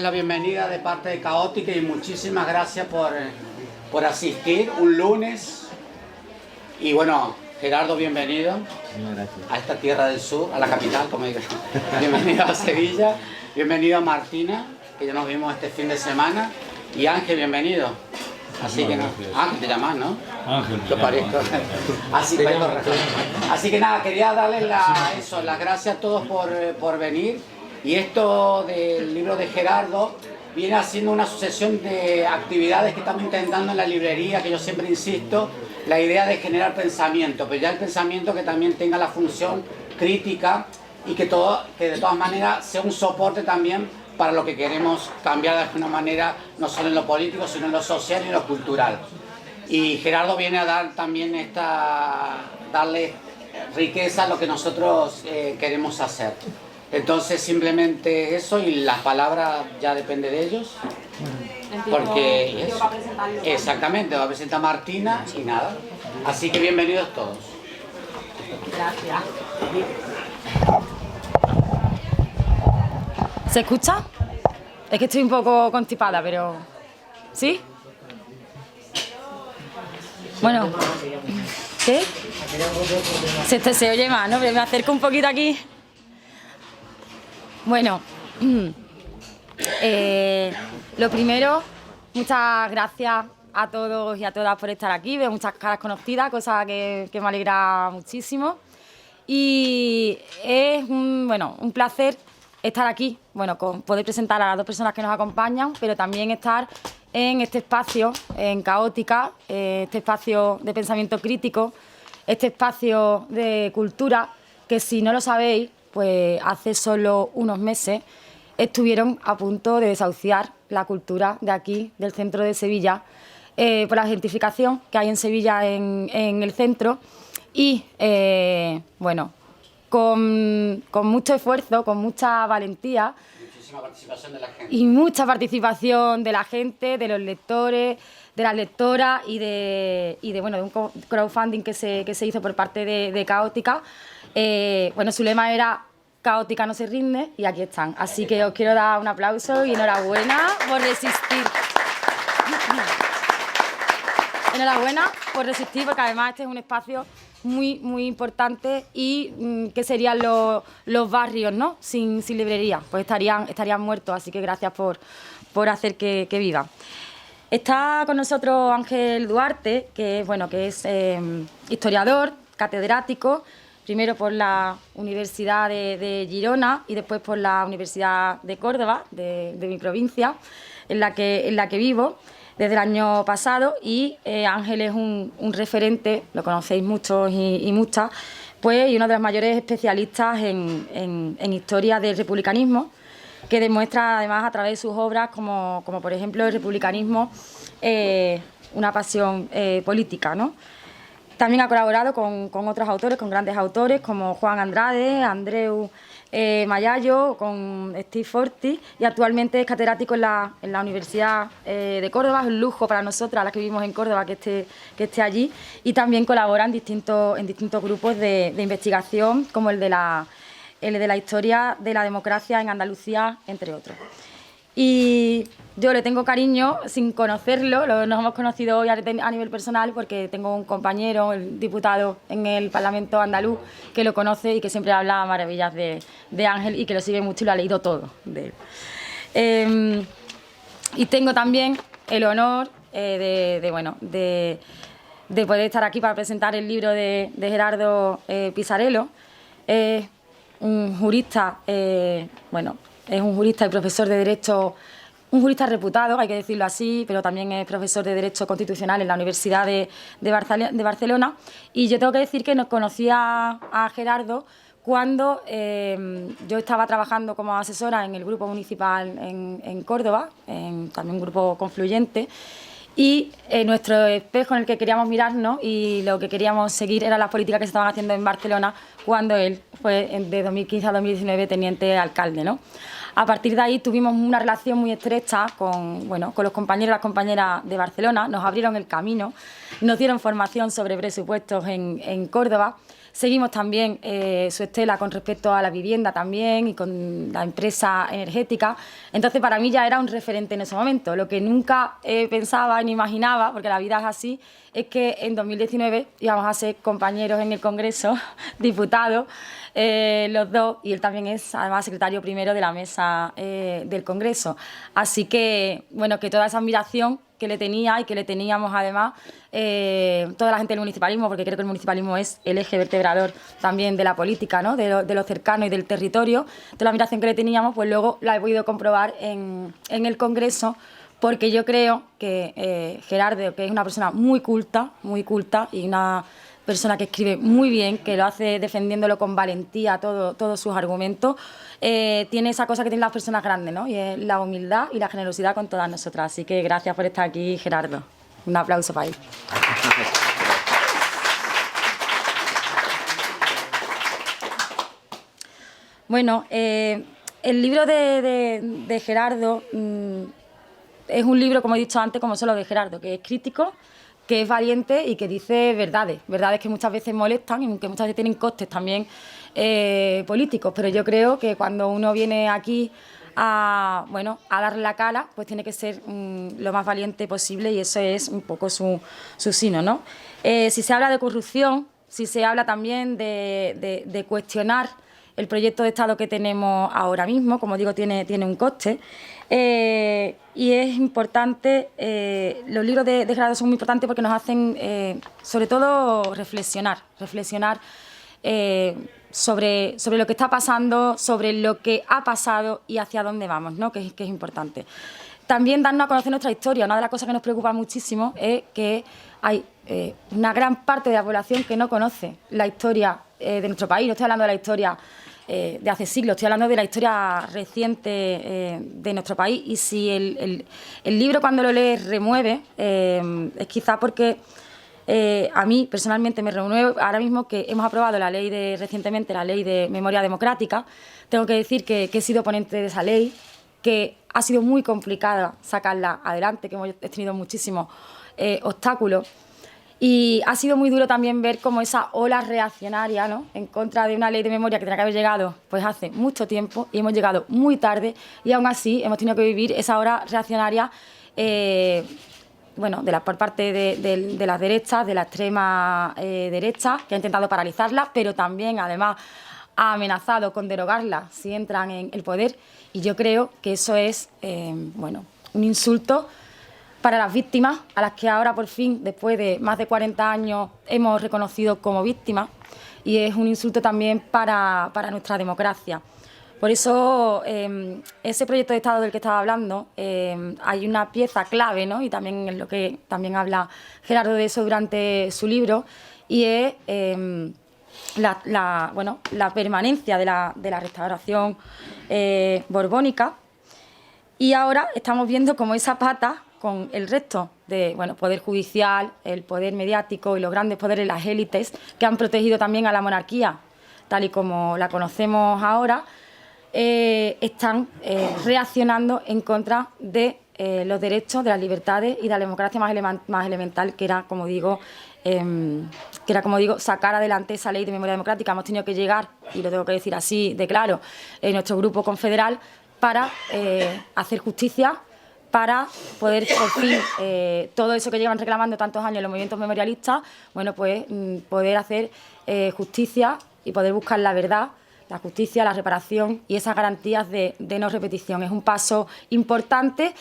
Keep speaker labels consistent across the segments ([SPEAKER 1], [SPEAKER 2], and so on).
[SPEAKER 1] la bienvenida de parte de Caótica y muchísimas gracias por asistir un lunes. Y bueno, Gerardo, bienvenido a esta tierra del sur, a la capital, como digo. Bienvenido a Sevilla, bienvenido a Martina, que ya nos vimos este fin de semana. Y Ángel, bienvenido. Así que no, Ángel te llamas, ¿no?
[SPEAKER 2] Ángel,
[SPEAKER 1] yo parezco. Así que nada, quería darles las gracias a todos por venir. Y esto del libro de Gerardo viene haciendo una sucesión de actividades que estamos intentando en la librería, que yo siempre insisto, la idea de generar pensamiento, pero ya el pensamiento que también tenga la función crítica y que de todas maneras sea un soporte también para lo que queremos cambiar de alguna manera, no solo en lo político, sino en lo social y en lo cultural. Y Gerardo viene a dar también darle riqueza a lo que nosotros queremos hacer. Entonces simplemente eso, y las palabras ya depende de ellos. Porque eso, exactamente, va a presentar Martina y nada. Así que bienvenidos todos.
[SPEAKER 3] Gracias. ¿Se escucha? Es que estoy un poco constipada, pero... ¿Sí? Bueno. ¿Qué? Se oye más, ¿no? Me acerco un poquito aquí. Bueno. Lo primero, muchas gracias a todos y a todas por estar aquí. Veo muchas caras conocidas, cosa que me alegra muchísimo. Y es un placer estar aquí, poder presentar a las dos personas que nos acompañan, pero también estar en este espacio, en Caótica, este espacio de pensamiento crítico, este espacio de cultura, que si no lo sabéis, pues hace solo unos meses estuvieron a punto de desahuciar la cultura de aquí, del centro de Sevilla, por la gentrificación que hay en Sevilla en el centro. Y, con mucho esfuerzo, con mucha valentía.
[SPEAKER 1] Muchísima participación de la gente.
[SPEAKER 3] Y mucha participación de la gente, de los lectores, de las lectoras y de un crowdfunding que se hizo por parte de Caótica. Su lema era Caótica no se rinde, y aquí están. Así que os quiero dar un aplauso y enhorabuena por resistir. Enhorabuena por resistir, porque además este es un espacio muy, muy importante. Y ¿qué serían los barrios, ¿no? Sin librería? Pues estarían muertos, así que gracias por hacer que vivan. Está con nosotros Ángel Duarte, que es historiador, catedrático, primero por la Universidad de Girona y después por la Universidad de Córdoba, de mi provincia, en la que vivo desde el año pasado. Y Ángel es un referente, lo conocéis muchos y muchas, y uno de los mayores especialistas en historia del republicanismo, que demuestra además a través de sus obras como por ejemplo el republicanismo, una pasión política, ¿no? También ha colaborado con otros autores, con grandes autores como Juan Andrade, Andreu Mayallo, con Steve Forti, y actualmente es catedrático en la Universidad de Córdoba. Es un lujo para nosotras, las que vivimos en Córdoba, que esté allí, y también colabora en distintos grupos de investigación, como el de la historia de la democracia en Andalucía, entre otros. Y yo le tengo cariño sin conocerlo, nos hemos conocido hoy a nivel personal, porque tengo un compañero, el diputado en el Parlamento andaluz, que lo conoce y que siempre habla maravillas de Ángel, y que lo sigue mucho y lo ha leído todo de él. Y tengo también el honor de poder estar aquí para presentar el libro de Gerardo Pisarello. Un jurista, es un jurista y profesor de Derecho, un jurista reputado, hay que decirlo así, pero también es profesor de Derecho Constitucional en la Universidad de Barcelona. Y yo tengo que decir que nos conocía a Gerardo cuando yo estaba trabajando como asesora en el grupo municipal en Córdoba, también un grupo confluyente. Y nuestro espejo en el que queríamos mirarnos y lo que queríamos seguir eran las políticas que se estaban haciendo en Barcelona cuando él fue de 2015 a 2019 teniente alcalde, ¿no? A partir de ahí tuvimos una relación muy estrecha con los compañeros y las compañeras de Barcelona. Nos abrieron el camino, nos dieron formación sobre presupuestos en Córdoba. Seguimos también su estela con respecto a la vivienda también y con la empresa energética. Entonces, para mí ya era un referente en ese momento. Lo que nunca pensaba ni imaginaba, porque la vida es así, es que en 2019 íbamos a ser compañeros en el Congreso, diputados, los dos, y él también es, además, secretario primero de la mesa del Congreso. Así que, bueno, que toda esa admiración que le tenía y que le teníamos además toda la gente del municipalismo, porque creo que el municipalismo es el eje vertebrador también de la política, ¿no? de lo cercano y del territorio. Toda la admiración que le teníamos, pues luego la he podido comprobar en el Congreso, porque yo creo que Gerardo, que es una persona muy culta y una persona que escribe muy bien, que lo hace defendiéndolo con valentía todos sus argumentos, tiene esa cosa que tienen las personas grandes, ¿no? Y es la humildad y la generosidad con todas nosotras. Así que gracias por estar aquí, Gerardo. Un aplauso para él. Bueno, el libro de Gerardo es un libro, como he dicho antes, como solo de Gerardo, que es crítico, que es valiente y que dice verdades que muchas veces molestan y que muchas veces tienen costes también políticos, pero yo creo que cuando uno viene aquí a dar la cara, pues tiene que ser lo más valiente posible, y eso es un poco su sino, ¿no? Si se habla de corrupción, si se habla también de cuestionar el proyecto de Estado que tenemos ahora mismo, como digo, tiene un coste. Y es importante, los libros de Gerardo son muy importantes porque nos hacen, sobre todo, reflexionar sobre lo que está pasando, sobre lo que ha pasado y hacia dónde vamos, ¿no? que es importante. También darnos a conocer nuestra historia. Una de las cosas que nos preocupa muchísimo es que hay una gran parte de la población que no conoce la historia de nuestro país. No estoy hablando de la historia de hace siglos, estoy hablando de la historia reciente de nuestro país. Y si el libro, cuando lo lees, remueve, es quizá porque a mí personalmente me remueve. Ahora mismo que hemos aprobado recientemente la ley de memoria democrática, tengo que decir que he sido ponente de esa ley, que ha sido muy complicada sacarla adelante, que hemos tenido muchísimos obstáculos. Y ha sido muy duro también ver cómo esa ola reaccionaria, ¿no?, en contra de una ley de memoria que tenía que haber llegado pues hace mucho tiempo, y hemos llegado muy tarde, y aún así hemos tenido que vivir esa ola reaccionaria por parte de las derechas, de la extrema derecha, que ha intentado paralizarla, pero también, además, ha amenazado con derogarla si entran en el poder. Y yo creo que eso es un insulto para las víctimas, a las que ahora por fin, después de más de 40 años, hemos reconocido como víctimas, y es un insulto también para nuestra democracia. Por eso, ese proyecto de Estado del que estaba hablando, hay una pieza clave, ¿no?, y también es lo que también habla Gerardo de eso durante su libro, y es la permanencia de la restauración borbónica. Y ahora estamos viendo cómo esa pata, con el resto de poder judicial, el poder mediático y los grandes poderes, las élites, que han protegido también a la monarquía, tal y como la conocemos ahora, están reaccionando en contra de los derechos, de las libertades y de la democracia más elemental, que era, como digo, sacar adelante esa ley de memoria democrática. Hemos tenido que llegar, y lo tengo que decir así de claro, nuestro grupo confederal, para hacer justicia, para poder, por fin, todo eso que llevan reclamando tantos años los movimientos memorialistas, poder hacer justicia y poder buscar la verdad, la justicia, la reparación y esas garantías de no repetición. Es un paso importante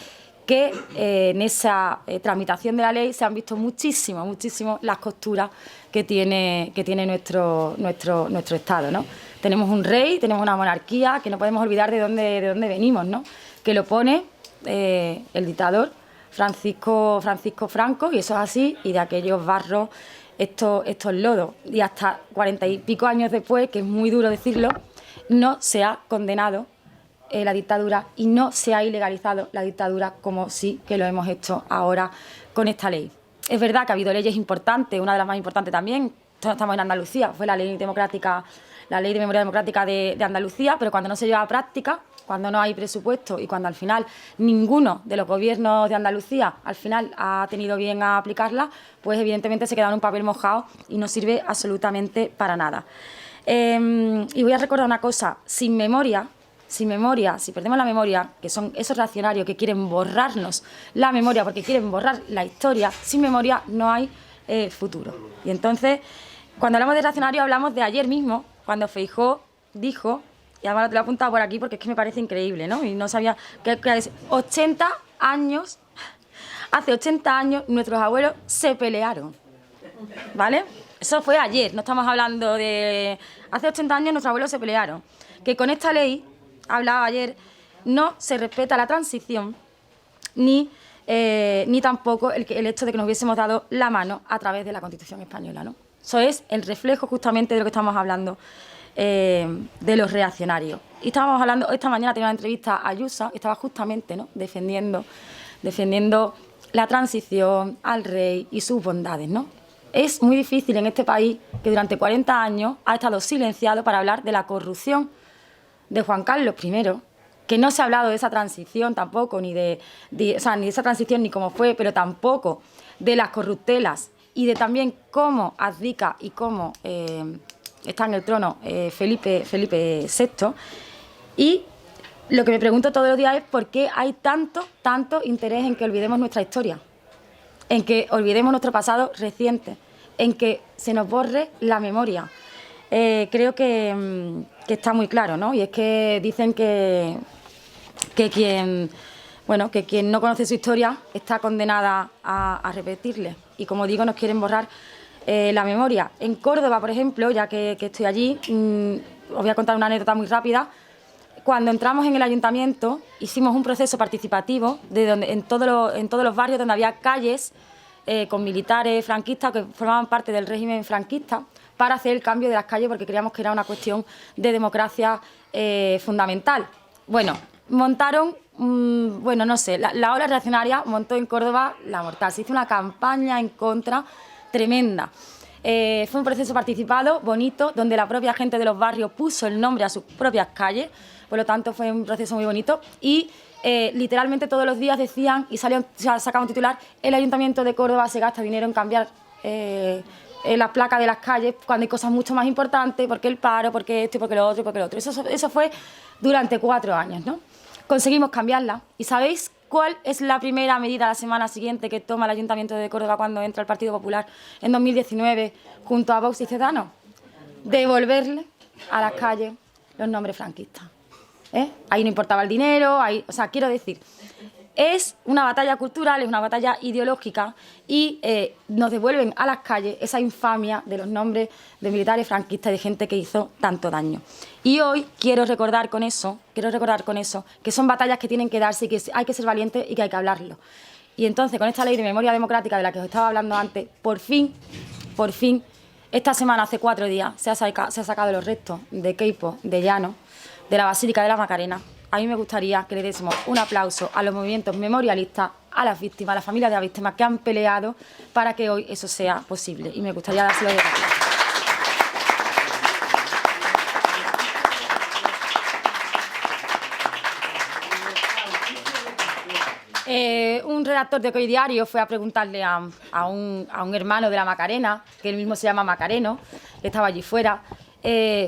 [SPEAKER 3] que en esa tramitación de la ley se han visto muchísimo las costuras que tiene nuestro Estado, ¿no? Tenemos un rey, tenemos una monarquía, que no podemos olvidar de dónde venimos, ¿no?, que lo pone el dictador Francisco Franco, y eso es así, y de aquellos barros estos lodos. Y hasta 40 y pico años después, que es muy duro decirlo, no se ha condenado la dictadura y no se ha ilegalizado la dictadura, como sí que lo hemos hecho ahora con esta ley. Es verdad que ha habido leyes importantes, una de las más importantes también, estamos en Andalucía, fue la ley de memoria democrática de Andalucía, pero cuando no se lleva a práctica, cuando no hay presupuesto y cuando al final ninguno de los gobiernos de Andalucía al final ha tenido bien a aplicarla, pues evidentemente se queda en un papel mojado y no sirve absolutamente para nada. Y voy a recordar una cosa, sin memoria, si perdemos la memoria, que son esos reaccionarios que quieren borrarnos la memoria porque quieren borrar la historia, sin memoria no hay futuro. Y entonces, cuando hablamos de reaccionarios, hablamos de ayer mismo, cuando Feijóo dijo, y además te lo he apuntado por aquí porque es que me parece increíble, ¿no? Y no sabía que 80 años, hace 80 años nuestros abuelos se pelearon, ¿vale? Eso fue ayer, no estamos hablando de... Hace 80 años nuestros abuelos se pelearon. Que con esta ley, hablaba ayer, no se respeta la transición ni tampoco el hecho de que nos hubiésemos dado la mano a través de la Constitución española, ¿no? Eso es el reflejo justamente de lo que estamos hablando de los reaccionarios. Y estábamos hablando, esta mañana tenía una entrevista a Ayuso, estaba justamente, ¿no?, defendiendo la transición al rey y sus bondades, ¿no? Es muy difícil en este país que durante 40 años ha estado silenciado para hablar de la corrupción de Juan Carlos I, que no se ha hablado de esa transición tampoco, ni de esa transición ni cómo fue, pero tampoco de las corruptelas y de también cómo abdica y cómo está en el trono Felipe VI. Y lo que me pregunto todos los días es por qué hay tanto interés en que olvidemos nuestra historia, en que olvidemos nuestro pasado reciente, en que se nos borre la memoria. Creo que está muy claro, ¿no? Y es que dicen que quien no conoce su historia está condenada a repetirle. Y como digo, nos quieren borrar la memoria. En Córdoba, por ejemplo, ya que estoy allí, os voy a contar una anécdota muy rápida. Cuando entramos en el ayuntamiento, hicimos un proceso participativo en todos los barrios donde había calles con militares franquistas que formaban parte del régimen franquista, para hacer el cambio de las calles porque creíamos que era una cuestión de democracia fundamental. Bueno, montaron, la ola reaccionaria montó en Córdoba la mortal. Se hizo una campaña en contra tremenda. Fue un proceso participado, bonito, donde la propia gente de los barrios puso el nombre a sus propias calles, por lo tanto fue un proceso muy bonito y literalmente todos los días decían y sacaba un titular: el Ayuntamiento de Córdoba se gasta dinero en cambiar las placas de las calles cuando hay cosas mucho más importantes, porque el paro, porque esto y porque lo otro y porque lo otro. Eso fue durante 4 años, ¿no? Conseguimos cambiarla. ¿Y sabéis cuál es la primera medida la semana siguiente que toma el Ayuntamiento de Córdoba cuando entra el Partido Popular en 2019 junto a Vox y Ciudadanos? Devolverle a las calles los nombres franquistas. Ahí no importaba el dinero, quiero decir, es una batalla cultural, es una batalla ideológica y nos devuelven a las calles esa infamia de los nombres de militares franquistas y de gente que hizo tanto daño. Y hoy quiero recordar con eso que son batallas que tienen que darse y que hay que ser valientes y que hay que hablarlo. Y entonces, con esta ley de memoria democrática de la que os estaba hablando antes, por fin, esta semana, hace 4 días, se ha sacado los restos de Queipo, de Llano, de la Basílica de la Macarena. A mí me gustaría que le diésemos un aplauso a los movimientos memorialistas, a las víctimas, a las familias de las víctimas que han peleado para que hoy eso sea posible. Y me gustaría dárselo de gracias. Un redactor de Hoy Diario fue a preguntarle a un hermano de la Macarena, que él mismo se llama Macareno, que estaba allí fuera,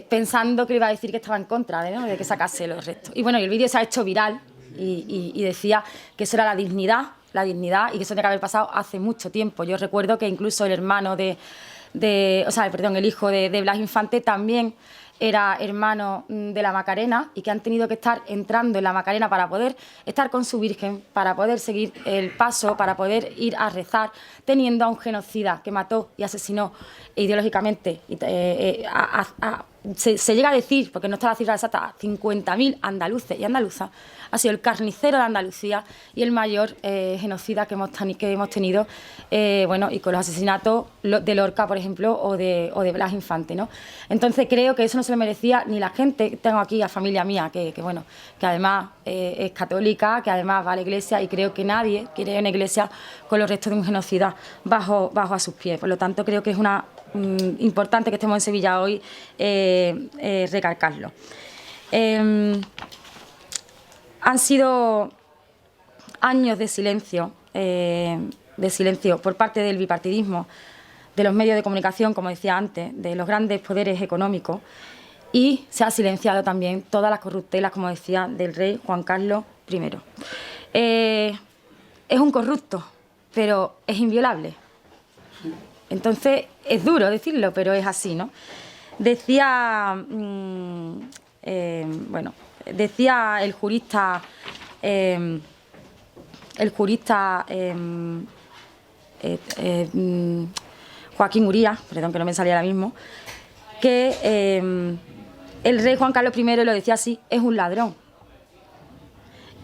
[SPEAKER 3] pensando que le iba a decir que estaba en contra de que sacase los restos. Y bueno, y el vídeo se ha hecho viral y decía que eso era la dignidad y que eso tenía que haber pasado hace mucho tiempo. Yo recuerdo que incluso el hermano el hijo de Blas Infante también era hermano de la Macarena y que han tenido que estar entrando en la Macarena para poder estar con su Virgen, para poder seguir el paso, para poder ir a rezar, teniendo a un genocida que mató y asesinó ideológicamente. Se llega a decir, porque no está la cifra exacta, 50.000 andaluces y andaluzas. Ha sido el carnicero de Andalucía y el mayor genocida que hemos tenido, y con los asesinatos de Lorca, por ejemplo, o de Blas Infante, ¿no? Entonces creo que eso no se lo merecía ni la gente. Tengo aquí a familia mía que además es católica, que además va a la iglesia, y creo que nadie quiere ir a una iglesia con los restos de un genocida bajo a sus pies. Por lo tanto, creo que es importante que estemos en Sevilla hoy, recalcarlo. Han sido años de silencio por parte del bipartidismo, de los medios de comunicación, como decía antes, de los grandes poderes económicos, y se ha silenciado también todas las corruptelas, como decía, del rey Juan Carlos I. Es un corrupto, pero es inviolable. Entonces, es duro decirlo, pero es así, ¿no? Decía, decía el jurista Joaquín Uría, perdón que no me salía ahora mismo, que el rey Juan Carlos I, lo decía así, es un ladrón.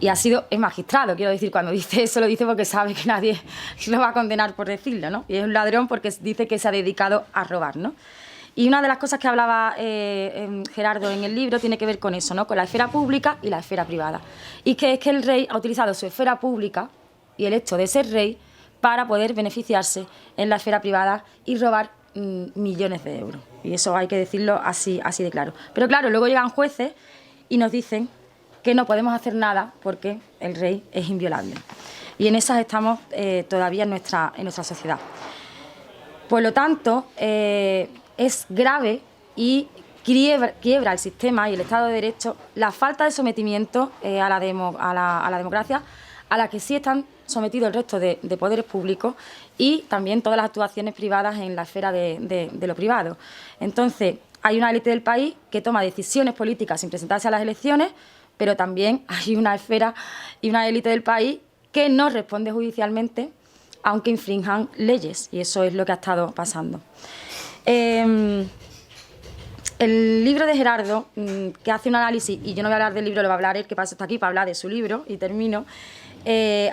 [SPEAKER 3] Y es magistrado, quiero decir, cuando dice eso lo dice porque sabe que nadie lo va a condenar por decirlo, ¿no? Y es un ladrón porque dice que se ha dedicado a robar, ¿no? Y una de las cosas que hablaba Gerardo en el libro tiene que ver con eso, ¿no? Con la esfera pública y la esfera privada. Y que es que el rey ha utilizado su esfera pública y el hecho de ser rey para poder beneficiarse en la esfera privada y robar millones de euros. Y eso hay que decirlo así de claro. Pero claro, luego llegan jueces y nos dicen que no podemos hacer nada porque el rey es inviolable. Y en esas estamos todavía en nuestra sociedad. Por lo tanto, es grave y quiebra el sistema y el Estado de Derecho la falta de sometimiento a la democracia a la que sí están sometidos el resto de poderes públicos y también todas las actuaciones privadas en la esfera de lo privado. Entonces, hay una élite del país que toma decisiones políticas sin presentarse a las elecciones, pero también hay una esfera y una élite del país que no responde judicialmente aunque infrinjan leyes, y eso es lo que ha estado pasando. El libro de Gerardo, que hace un análisis, y yo no voy a hablar del libro, lo va a hablar él, que pasa está aquí para hablar de su libro, y termino,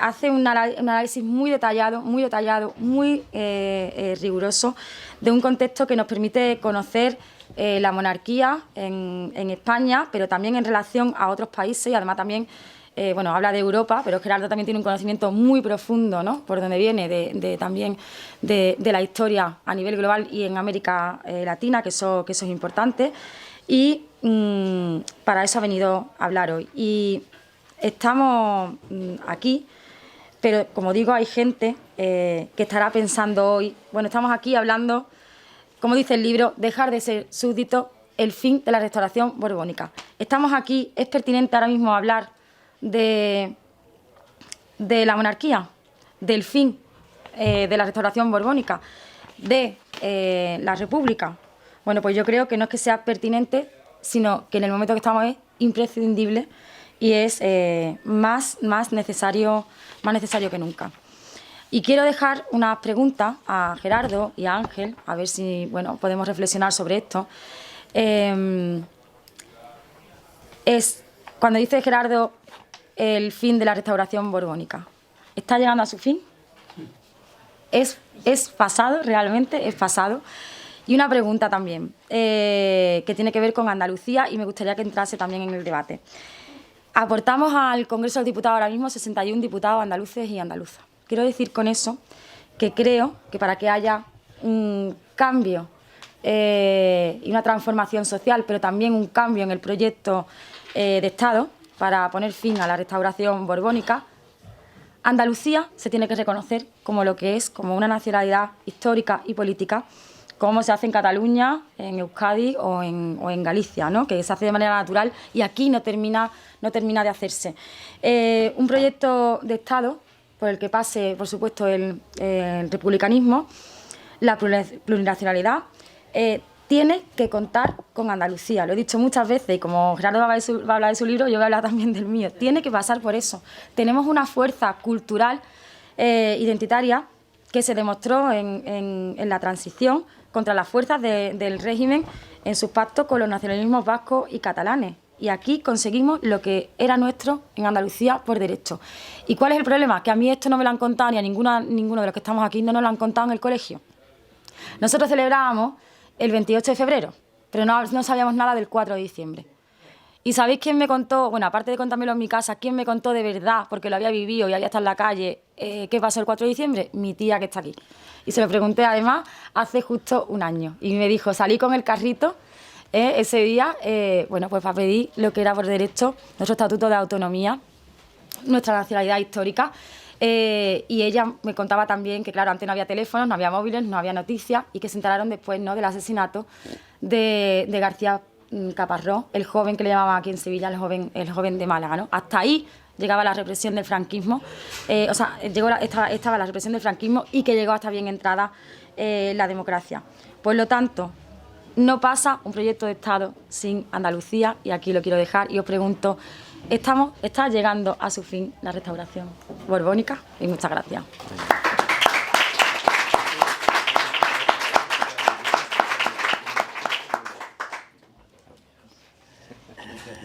[SPEAKER 3] hace un análisis muy detallado, muy riguroso, de un contexto que nos permite conocer la monarquía en España, pero también en relación a otros países, y además también, habla de Europa, pero Gerardo también tiene un conocimiento muy profundo, ¿no? Por donde viene, también de la historia a nivel global y en América Latina, que eso es importante, y para eso ha venido a hablar hoy. Y estamos aquí, pero como digo, hay gente que estará pensando hoy, estamos aquí hablando, como dice el libro, dejar de ser súbdito, el fin de la restauración borbónica. Estamos aquí, es pertinente ahora mismo hablar de la monarquía, del fin de la restauración borbónica, de la república. Bueno, pues yo creo que no es que sea pertinente, sino que en el momento que estamos es imprescindible y es más necesario que nunca. Y quiero dejar unas preguntas a Gerardo y a Ángel, a ver si podemos reflexionar sobre esto. Cuando dice Gerardo el fin de la restauración borbónica, ¿está llegando a su fin? ¿Es pasado, realmente? ¿Es pasado? Y una pregunta también, que tiene que ver con Andalucía y me gustaría que entrase también en el debate. Aportamos al Congreso de los Diputados ahora mismo 61 diputados andaluces y andaluzas. Quiero decir con eso que creo que para que haya un cambio y una transformación social, pero también un cambio en el proyecto de Estado para poner fin a la restauración borbónica, Andalucía se tiene que reconocer como lo que es, como una nacionalidad histórica y política, como se hace en Cataluña, en Euskadi o en Galicia, ¿no? Que se hace de manera natural y aquí no termina de hacerse. Un proyecto de Estado por el que pase, por supuesto, el republicanismo, la plurinacionalidad, tiene que contar con Andalucía. Lo he dicho muchas veces y como Gerardo va a hablar de su libro, yo voy a hablar también del mío. Tiene que pasar por eso. Tenemos una fuerza cultural identitaria que se demostró en la transición contra las fuerzas del régimen en sus pactos con los nacionalismos vascos y catalanes. Y aquí conseguimos lo que era nuestro en Andalucía por derecho. ¿Y cuál es el problema? Que a mí esto no me lo han contado, ni a ninguno de los que estamos aquí no nos lo han contado en el colegio. Nosotros celebrábamos el 28 de febrero, pero no sabíamos nada del 4 de diciembre. ¿Y sabéis quién me contó? Bueno, aparte de contármelo en mi casa, ¿quién me contó de verdad, porque lo había vivido y había estado en la calle, qué pasó el 4 de diciembre? Mi tía, que está aquí. Y se lo pregunté, además, hace justo un año. Y me dijo, salí con el carrito ese día, pues para pedir lo que era por derecho nuestro estatuto de autonomía nuestra nacionalidad histórica. Y ella me contaba también que, claro, antes no había teléfonos, no había móviles, no había noticias, y que se enteraron después, ¿no?, del asesinato de García Caparrós, el joven que le llamaban aquí en Sevilla el joven de Málaga, ¿no? Hasta ahí llegaba la represión del franquismo, estaba la represión del franquismo, y que llegó hasta bien entrada la democracia. Por lo tanto, no pasa un proyecto de Estado sin Andalucía, y aquí lo quiero dejar, y os pregunto, ¿está llegando a su fin la restauración borbónica? Y muchas gracias.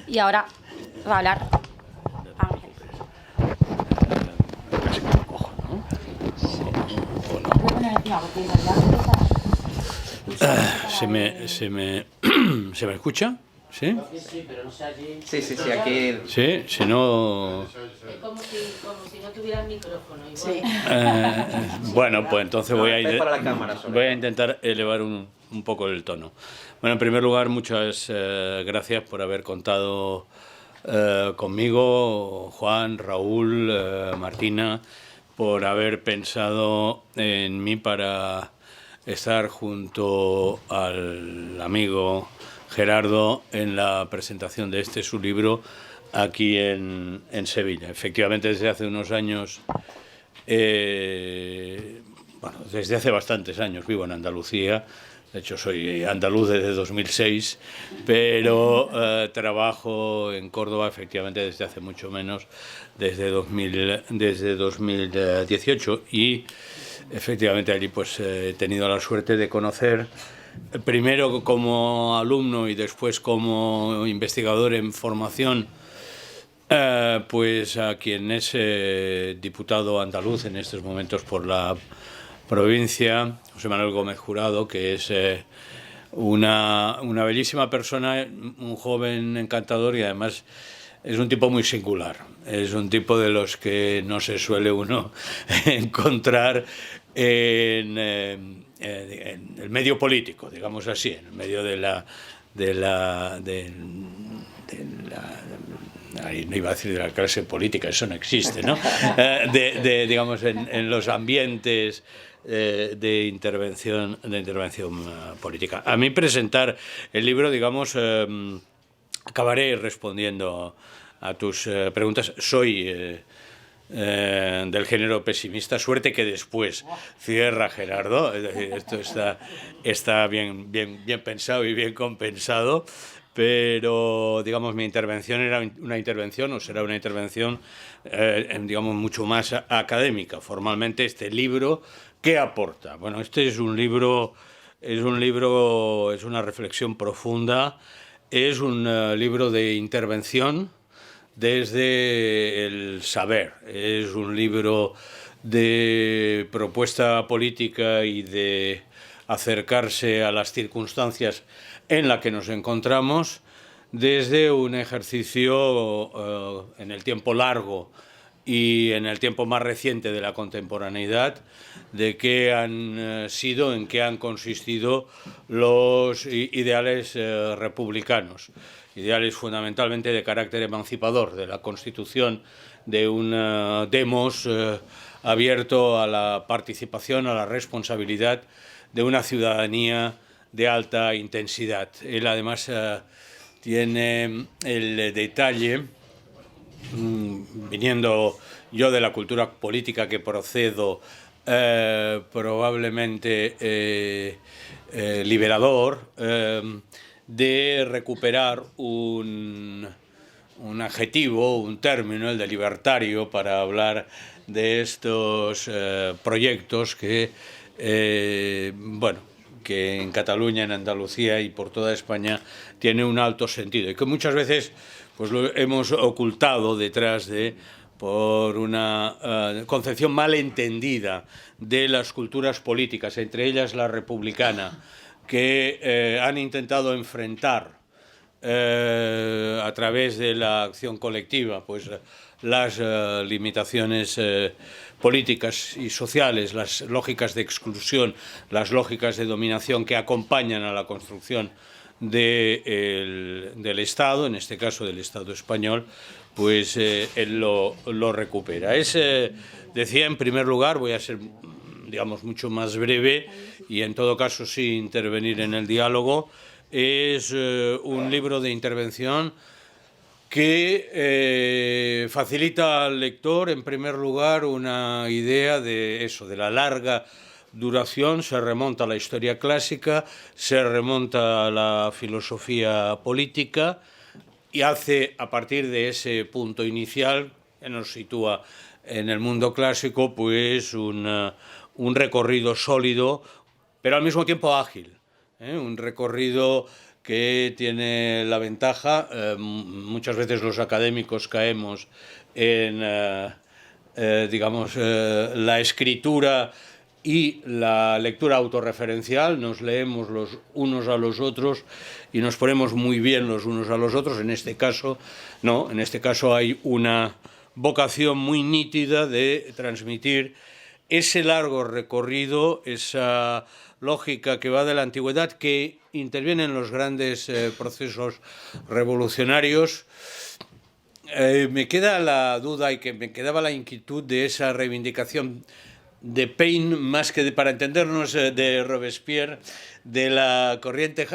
[SPEAKER 3] Y ahora va a hablar Ángel.
[SPEAKER 2] Casi que lo cojo, ¿no? ¿O no? ¿Se me escucha? ¿Sí?
[SPEAKER 1] Sí, pero no sé allí.
[SPEAKER 4] Sí, aquí.
[SPEAKER 2] Sí, si no...
[SPEAKER 5] Es como si no tuviera el micrófono. Igual.
[SPEAKER 4] Sí.
[SPEAKER 2] Bueno, pues entonces voy
[SPEAKER 4] para la cámara,
[SPEAKER 2] a intentar elevar un poco el tono. Bueno, en primer lugar, muchas gracias por haber contado conmigo, Juan, Raúl, Martina, por haber pensado en mí para estar junto al amigo Gerardo en la presentación de su libro aquí en Sevilla. Efectivamente, desde hace unos años, desde hace bastantes años vivo en Andalucía. De hecho, soy andaluz desde 2006, pero trabajo en Córdoba, efectivamente, desde hace mucho menos, desde 2018. Y, efectivamente, allí pues he tenido la suerte de conocer, primero como alumno y después como investigador en formación, pues a quien es diputado andaluz en estos momentos por la provincia, José Manuel Gómez Jurado, que es una bellísima persona, un joven encantador, y además es un tipo muy singular. Es un tipo de los que no se suele uno encontrar en el medio político, digamos así, en el medio no iba a decir de la clase política, eso no existe, ¿no? Digamos, en los ambientes de intervención política. A mí presentar el libro, digamos, acabaré respondiendo a tus preguntas. Soy del género pesimista, suerte que después cierra Gerardo, es decir, esto está bien pensado y bien compensado, pero digamos mi intervención era una intervención, o será una intervención digamos mucho más académica. Formalmente, este libro, ¿qué aporta? Bueno, este es un libro, es una reflexión profunda, es un libro de intervención desde el saber, es un libro de propuesta política y de acercarse a las circunstancias en las que nos encontramos, desde un ejercicio en el tiempo largo y en el tiempo más reciente de la contemporaneidad, de qué han sido, en qué han consistido los ideales republicanos. Ideales fundamentalmente de carácter emancipador, de la constitución de un demos abierto a la participación, a la responsabilidad de una ciudadanía de alta intensidad. Él además tiene el detalle, viniendo yo de la cultura política que procedo, probablemente liberador, de recuperar un adjetivo, un término, el de libertario, para hablar de estos proyectos que, que en Cataluña, en Andalucía y por toda España tiene un alto sentido, y que muchas veces pues lo hemos ocultado detrás por una concepción mal entendida de las culturas políticas, entre ellas la republicana, que han intentado enfrentar a través de la acción colectiva pues las limitaciones políticas y sociales, las lógicas de exclusión, las lógicas de dominación que acompañan a la construcción del Estado, en este caso del Estado español, pues él lo recupera. Decía, en primer lugar, voy a ser, digamos, mucho más breve y en todo caso sí intervenir en el diálogo, es un libro de intervención que facilita al lector, en primer lugar, una idea de eso, de la larga duración. Se remonta a la historia clásica, se remonta a la filosofía política y hace, a partir de ese punto inicial, que nos sitúa en el mundo clásico, pues un recorrido sólido, pero al mismo tiempo ágil, un recorrido que tiene la ventaja, muchas veces los académicos caemos en, digamos, la escritura y la lectura autorreferencial, nos leemos los unos a los otros y nos ponemos muy bien los unos a los otros. En este caso, no, en este caso hay una vocación muy nítida de transmitir ese largo recorrido, esa lógica que va de la antigüedad, que interviene en los grandes procesos revolucionarios. Me queda la duda y que me quedaba la inquietud de esa reivindicación de Paine, más que para entendernos de Robespierre, de la corriente,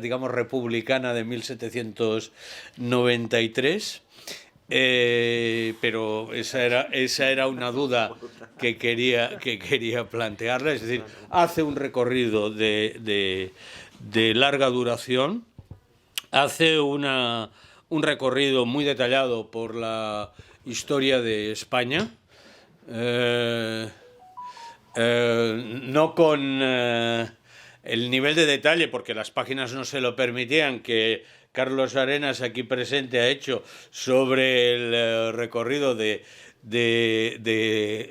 [SPEAKER 2] digamos, republicana de 1793. Pero esa era una duda que quería plantearla, es decir, hace un recorrido de larga duración, hace un recorrido muy detallado por la historia de España, no con el nivel de detalle, porque las páginas no se lo permitían, que Carlos Arenas, aquí presente, ha hecho sobre el recorrido de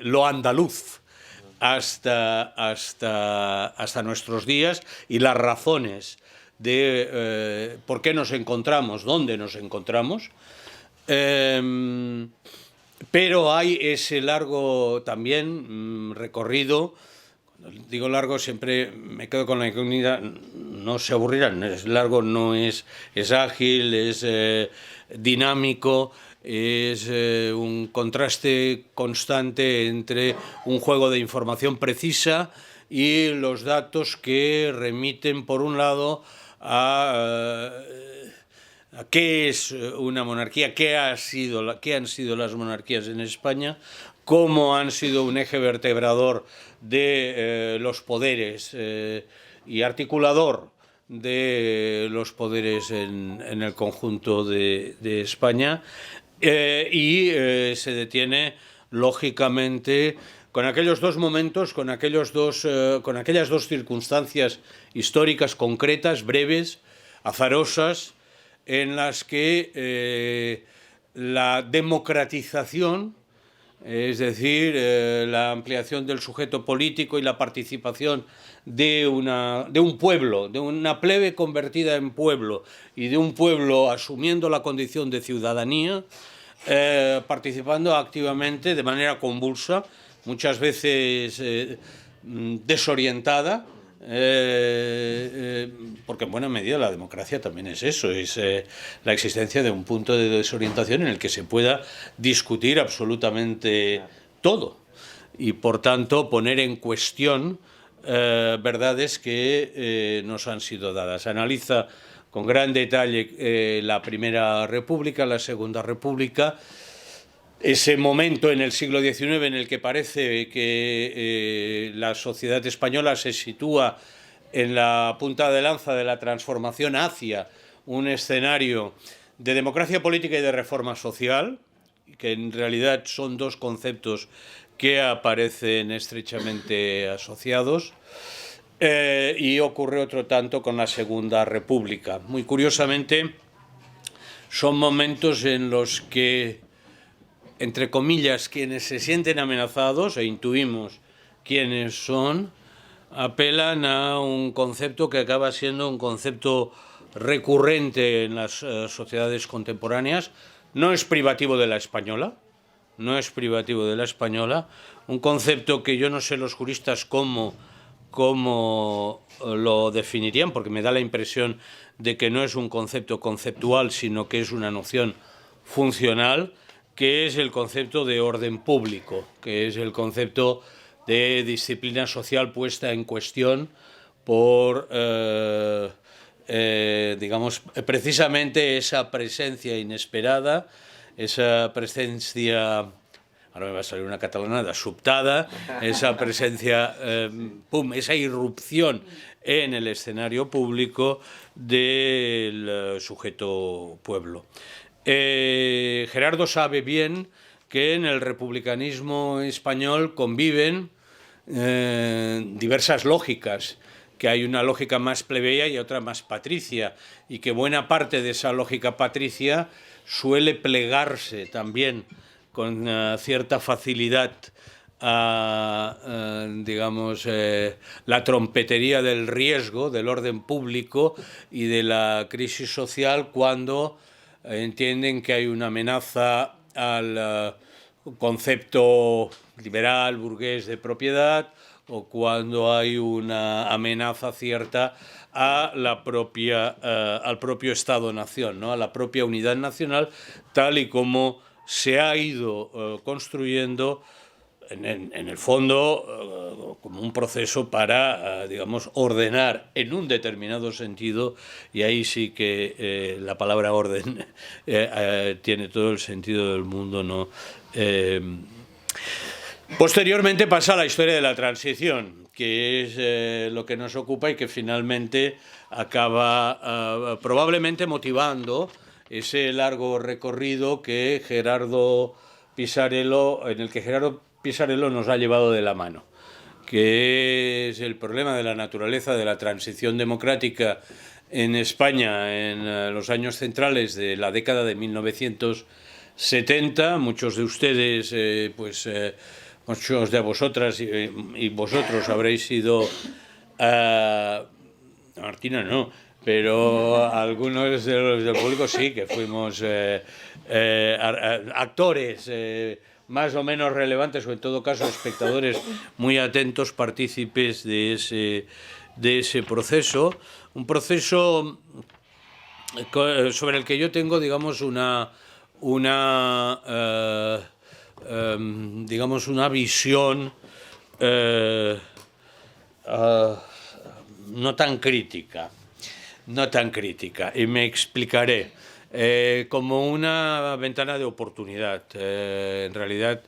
[SPEAKER 2] lo andaluz hasta nuestros días y las razones de por qué nos encontramos, dónde nos encontramos. Pero hay ese largo también recorrido. Cuando digo largo siempre me quedo con la incógnita, no se aburrirán, es largo, no es ágil, es dinámico, es un contraste constante entre un juego de información precisa y los datos que remiten, por un lado, a qué es una monarquía, qué han sido las monarquías en España, cómo han sido un eje vertebrador de los poderes y articulador de los poderes en el conjunto de España, y se detiene, lógicamente, con aquellos dos momentos, con aquellas dos circunstancias históricas concretas, breves, azarosas, en las que la democratización, es decir, la ampliación del sujeto político y la participación de un pueblo, de una plebe convertida en pueblo y de un pueblo asumiendo la condición de ciudadanía, participando activamente de manera convulsa, muchas veces desorientada, porque en buena medida la democracia también es eso, es la existencia de un punto de desorientación en el que se pueda discutir absolutamente todo y por tanto poner en cuestión verdades que nos han sido dadas. Analiza con gran detalle la Primera República, la Segunda República, ese momento en el siglo XIX en el que parece que la sociedad española se sitúa en la punta de lanza de la transformación hacia un escenario de democracia política y de reforma social, que en realidad son dos conceptos que aparecen estrechamente asociados, y ocurre otro tanto con la Segunda República. Muy curiosamente, son momentos en los que, entre comillas, quienes se sienten amenazados, e intuimos quiénes son, apelan a un concepto que acaba siendo un concepto recurrente en las sociedades contemporáneas. No es privativo de la española, un concepto que yo no sé los juristas cómo cómo lo definirían, porque me da la impresión de que no es un concepto conceptual, sino que es una noción funcional, que es el concepto de orden público, que es el concepto de disciplina social puesta en cuestión por, digamos, precisamente esa presencia inesperada, esa presencia, ahora me va a salir una catalanada, subtada, esa presencia, esa irrupción en el escenario público del sujeto pueblo. Gerardo sabe bien que en el republicanismo español conviven diversas lógicas, que hay una lógica más plebeya y otra más patricia, y que buena parte de esa lógica patricia suele plegarse también con cierta facilidad a, digamos, la trompetería del riesgo, del orden público y de la crisis social cuando entienden que hay una amenaza al concepto liberal, burgués de propiedad, o cuando hay una amenaza cierta a la propia, al propio Estado-nación, ¿no? A la propia unidad nacional, tal y como se ha ido construyendo en el fondo como un proceso para, digamos, ordenar en un determinado sentido, y ahí sí que la palabra orden tiene todo el sentido del mundo, ¿no? Posteriormente pasa la historia de la transición, que es lo que nos ocupa y que finalmente acaba probablemente motivando ese largo recorrido que Gerardo Pisarello, en el que Gerardo Pisarello nos ha llevado de la mano, que es el problema de la naturaleza de la transición democrática en España en los años centrales de la década de 1970. Muchos de ustedes, muchos de vosotras y vosotros habréis sido, Martina no, pero algunos de los del público sí, que fuimos actores más o menos relevantes, o en todo caso espectadores muy atentos, partícipes de ese proceso. Un proceso sobre el que yo tengo, digamos, una visión no tan crítica, y me explicaré. Como una ventana de oportunidad. En realidad,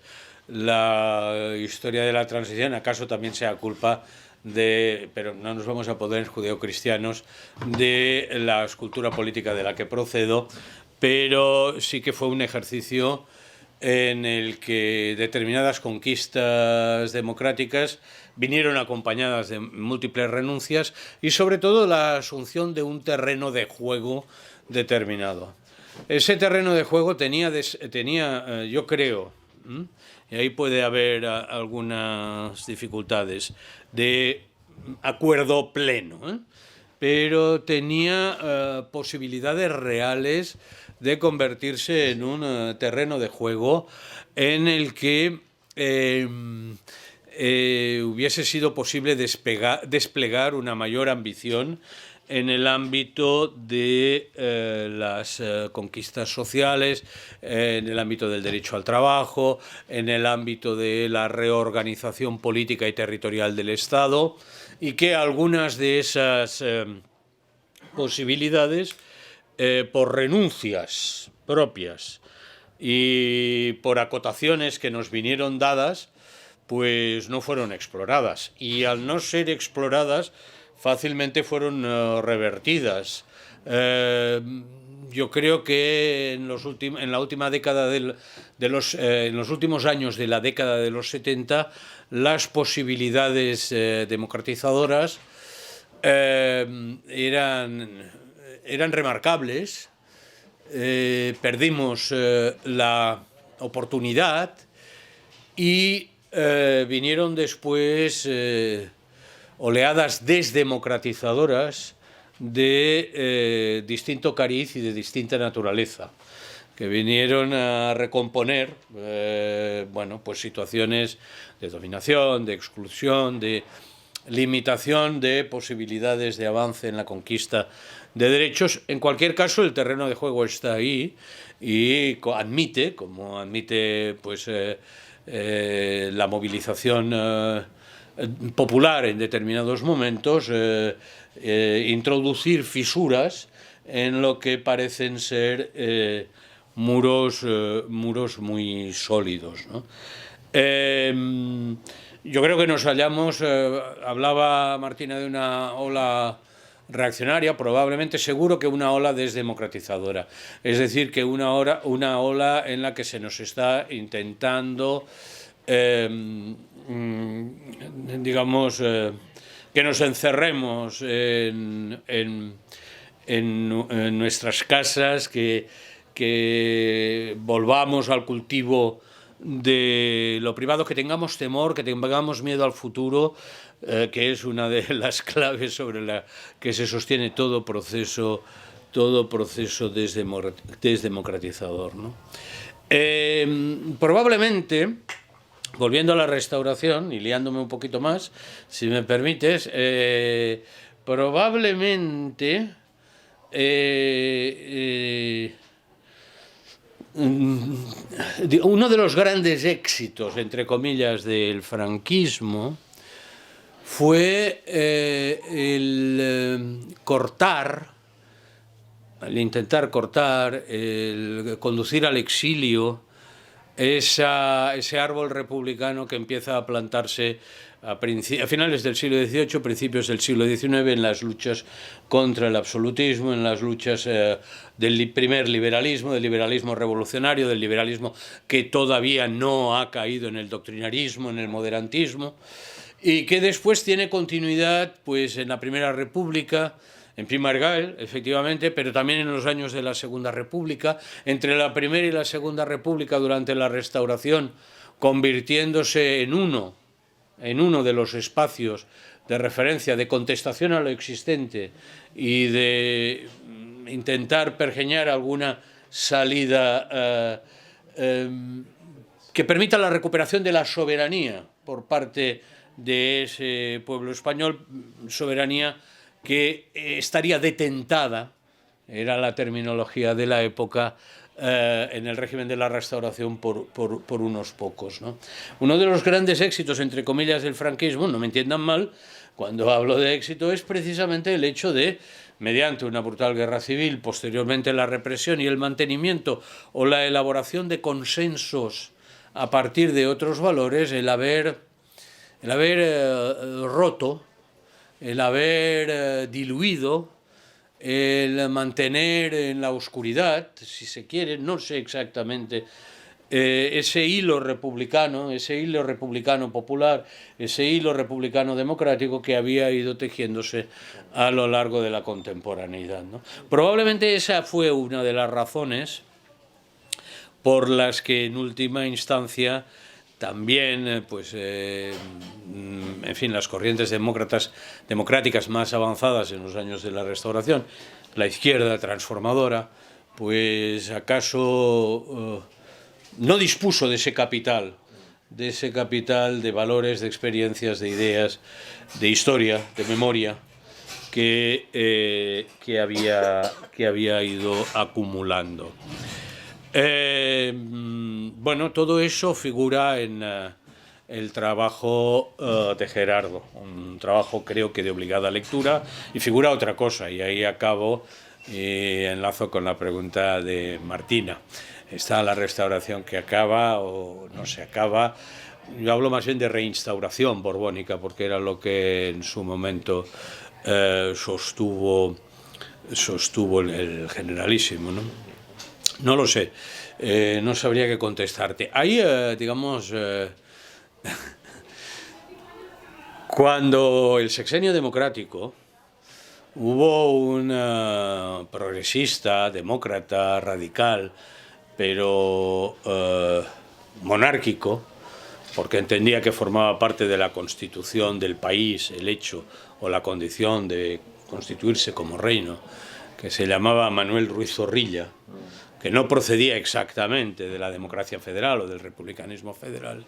[SPEAKER 2] la historia de la transición, acaso también sea culpa de, pero no nos vamos a poner judeocristianos, de la escultura política de la que procedo, pero sí que fue un ejercicio en el que determinadas conquistas democráticas vinieron acompañadas de múltiples renuncias y sobre todo la asunción de un terreno de juego determinado. Ese terreno de juego tenía yo creo, y ahí puede haber algunas dificultades, de acuerdo pleno, pero tenía posibilidades reales de convertirse en un terreno de juego en el que hubiese sido posible desplegar una mayor ambición en el ámbito de las conquistas sociales, en el ámbito del derecho al trabajo, en el ámbito de la reorganización política y territorial del Estado, y que algunas de esas posibilidades, por renuncias propias y por acotaciones que nos vinieron dadas, pues no fueron exploradas. Y al no ser exploradas, fácilmente fueron revertidas. Yo creo que en la última década en los últimos años de la década de los 70, las posibilidades democratizadoras eran remarcables. Perdimos la oportunidad y vinieron después oleadas desdemocratizadoras de distinto cariz y de distinta naturaleza, que vinieron a recomponer pues situaciones de dominación, de exclusión, de limitación de posibilidades de avance en la conquista de derechos. En cualquier caso, el terreno de juego está ahí y admite, como admite pues, la movilización popular en determinados momentos, introducir fisuras en lo que parecen ser muros muy sólidos, ¿no? Yo creo que nos hallamos, hablaba Martina de una ola reaccionaria, probablemente, seguro que una ola desdemocratizadora. Es decir, que una ola en la que se nos está intentando, digamos, que nos encerremos en nuestras casas, que volvamos al cultivo de lo privado, que tengamos temor, que tengamos miedo al futuro, que es una de las claves sobre la que se sostiene todo proceso desdemocratizador, ¿no? Probablemente, volviendo a la Restauración y liándome un poquito más, si me permites, probablemente uno de los grandes éxitos, entre comillas, del franquismo fue el intentar cortar, el conducir al exilio ese árbol republicano que empieza a plantarse a finales del siglo XVIII, principios del siglo XIX, en las luchas contra el absolutismo, en las luchas del primer liberalismo, del liberalismo revolucionario, del liberalismo que todavía no ha caído en el doctrinarismo, en el moderantismo, y que después tiene continuidad pues, en la Primera República, en Maragall, efectivamente, pero también en los años de la Segunda República, entre la Primera y la Segunda República durante la Restauración, convirtiéndose en uno de los espacios de referencia, de contestación a lo existente y de intentar pergeñar alguna salida que permita la recuperación de la soberanía por parte de ese pueblo español, soberanía que estaría detentada, era la terminología de la época, en el régimen de la Restauración por unos pocos, ¿no? Uno de los grandes éxitos, entre comillas, del franquismo, no me entiendan mal, cuando hablo de éxito, es precisamente el hecho de, mediante una brutal guerra civil, posteriormente la represión y el mantenimiento o la elaboración de consensos a partir de otros valores, el haber roto, el haber diluido, el mantener en la oscuridad, si se quiere, no sé exactamente, ese hilo republicano popular, ese hilo republicano democrático que había ido tejiéndose a lo largo de la contemporaneidad, ¿no? Probablemente esa fue una de las razones por las que en última instancia también, pues, en fin, las corrientes democráticas más avanzadas en los años de la Restauración, la izquierda transformadora, pues acaso no dispuso de ese capital de valores, de experiencias, de ideas, de historia, de memoria, que había ido acumulando. Bueno, todo eso figura en el trabajo de Gerardo, un trabajo creo que de obligada lectura, y figura otra cosa, y ahí acabo y enlazo con la pregunta de Martina. ¿Está la Restauración que acaba o no se acaba? Yo hablo más bien de reinstauración borbónica, porque era lo que en su momento sostuvo el Generalísimo, ¿no? No lo sé, no sabría qué contestarte. Ahí, digamos, cuando el sexenio democrático hubo un progresista, demócrata, radical, pero monárquico, porque entendía que formaba parte de la constitución del país el hecho o la condición de constituirse como reino, que se llamaba Manuel Ruiz Zorrilla, que no procedía exactamente de la democracia federal o del republicanismo federal,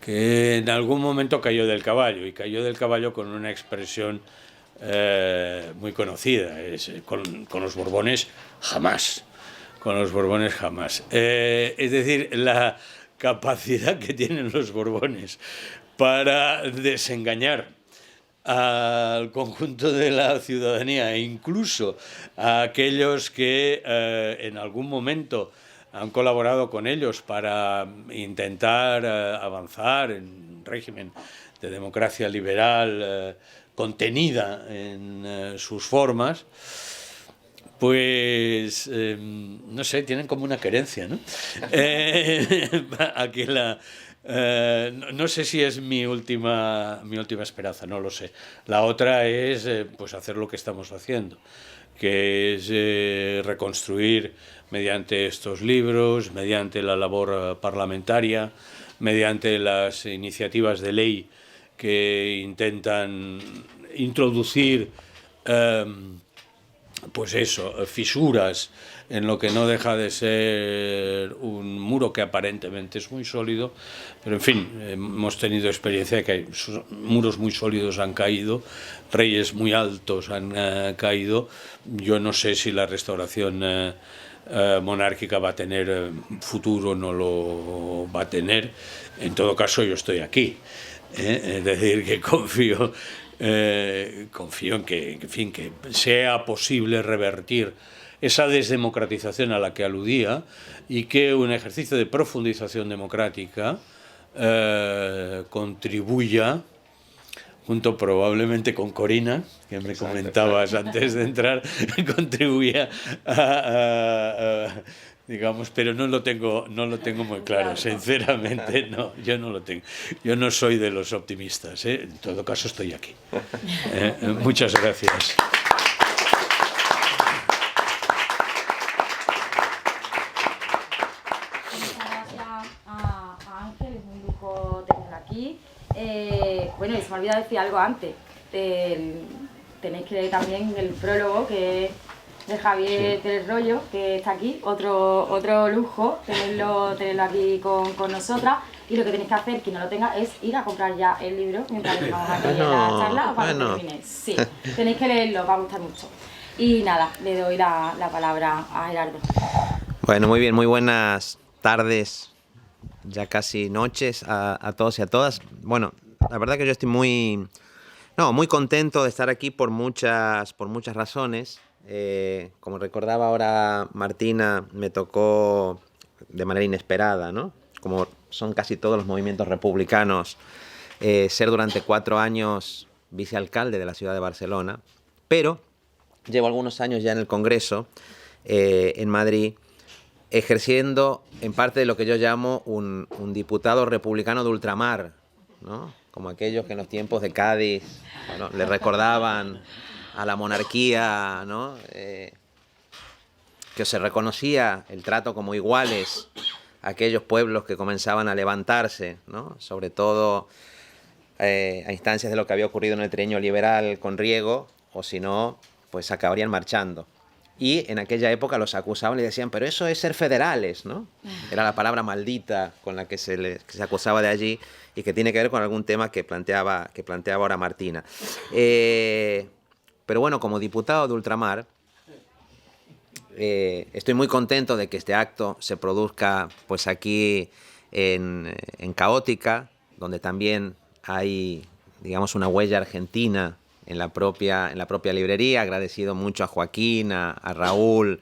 [SPEAKER 2] que en algún momento cayó del caballo, y cayó del caballo con una expresión muy conocida, con los Borbones jamás, con los Borbones jamás. Es decir, la capacidad que tienen los Borbones para desengañar al conjunto de la ciudadanía e incluso a aquellos que en algún momento han colaborado con ellos para intentar avanzar en un régimen de democracia liberal contenida en sus formas, pues no sé, tienen como una querencia, ¿no? No sé si es mi última esperanza, no lo sé. La otra es pues hacer lo que estamos haciendo, que es reconstruir mediante estos libros, mediante la labor parlamentaria, mediante las iniciativas de ley que intentan introducir pues eso, fisuras en lo que no deja de ser un muro que aparentemente es muy sólido, pero en fin, hemos tenido experiencia de que muros muy sólidos han caído, reyes muy altos han caído. Yo no sé si la restauración monárquica va a tener futuro o no lo va a tener. En todo caso, yo estoy aquí, es decir, que confío en que sea posible revertir esa desdemocratización a la que aludía y que un ejercicio de profundización democrática contribuya, junto probablemente con Corina, que me comentabas antes de entrar, contribuya digamos, pero no lo tengo muy claro, sinceramente, no, yo no lo tengo. Yo no soy de los optimistas, en todo caso estoy aquí. Muchas gracias.
[SPEAKER 3] Bueno, y se me ha olvidado decir algo antes. Tenéis que leer también el prólogo que es de Javier del Rollo, que está aquí. Otro lujo tenerlo aquí con nosotras. Y lo que tenéis que hacer, quien no lo tenga, es ir a comprar ya el libro mientras que vamos aquí en la charla o cuando termine. Sí, tenéis que leerlo, va a gustar mucho. Y nada, le doy la palabra a Gerardo.
[SPEAKER 4] Bueno, muy bien, muy buenas tardes, ya casi noches a todos y a todas. Bueno, la verdad que yo estoy muy contento de estar aquí por muchas razones. Como recordaba ahora Martina, me tocó de manera inesperada, ¿no? Como son casi todos los movimientos republicanos, ser durante 4 años vicealcalde de la ciudad de Barcelona, pero llevo algunos años ya en el Congreso, en Madrid, ejerciendo en parte de lo que yo llamo un diputado republicano de ultramar, ¿no? Como aquellos que en los tiempos de Cádiz, bueno, le recordaban a la monarquía, ¿no? Que se reconocía el trato como iguales a aquellos pueblos que comenzaban a levantarse, ¿no? Sobre todo a instancias de lo que había ocurrido en el trienio liberal con Riego, o si no, pues acabarían marchando. Y en aquella época los acusaban y decían, pero eso es ser federales, ¿no? Era la palabra maldita con la que se acusaba de allí y que tiene que ver con algún tema que planteaba ahora Martina. Pero bueno, como diputado de ultramar, estoy muy contento de que este acto se produzca pues aquí en Caótica, donde también hay, digamos, una huella argentina en la propia librería. Agradecido mucho a Joaquín, a Raúl,